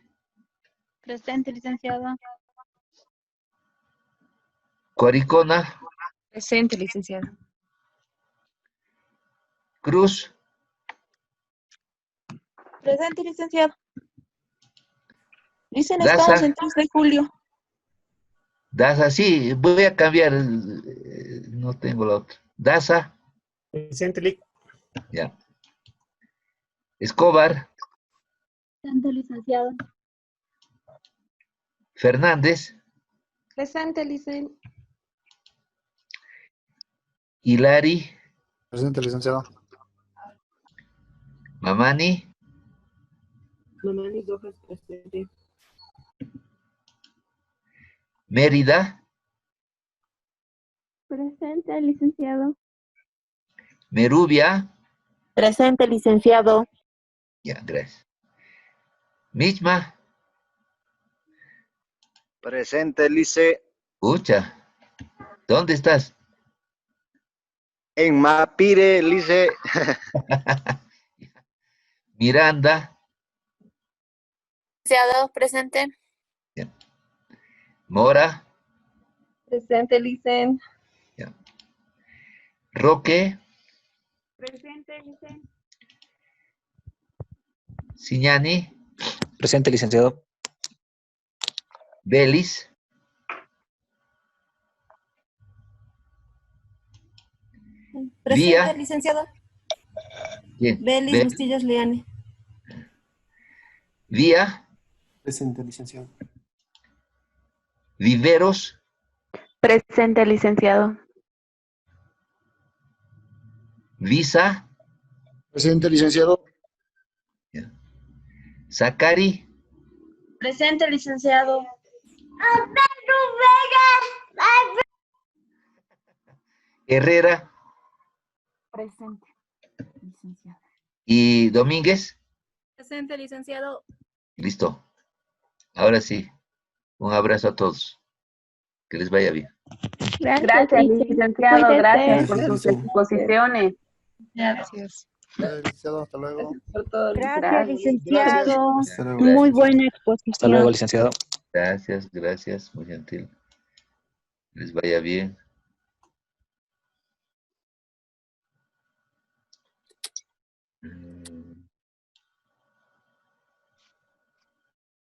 Presente, licenciado. Cuaricona. Presente, licenciado. Cruz. Presente, licenciado. Dicen, Daza. estamos en 3 de julio. Daza, sí, voy a cambiar. No tengo la otra. Daza. Presente, Lic. Ya. Escobar. Presente, licenciado. Fernández. Presente, Lice. Hilari. Presente, licenciado. Mamani. Noemí Rojas, presente. Mérida, Presente, licenciado. Merubia, Presente, licenciado. ya, gracias. Michma, Presente, Lice. escucha, ¿dónde estás? En Mapire, Lice. Miranda, Licenciado, presente. Mora, Presente, licen. Roque, Presente, licen. Siñani, Presente, licenciado. Belis, Presente, Lía. licenciado. ¿Quién? Belis Bustillos Liane. Vía, Presente, licenciado. Viveros, Presente, licenciado. Visa, Presente, licenciado. Zacari, Presente, licenciado. Herrera Presente, licenciado. y Domínguez. Presente, licenciado. Listo. Ahora sí. Un abrazo a todos. Que les vaya bien. Gracias, licenciado. Cuídese. Gracias por Gracias, sus licenciado. exposiciones. Gracias. Licenciado, hasta luego. Por todo. Gracias, licenciado. Hasta luego. Muy buena Hasta luego, exposición. licenciado. Gracias, gracias. Muy gentil. Les vaya bien.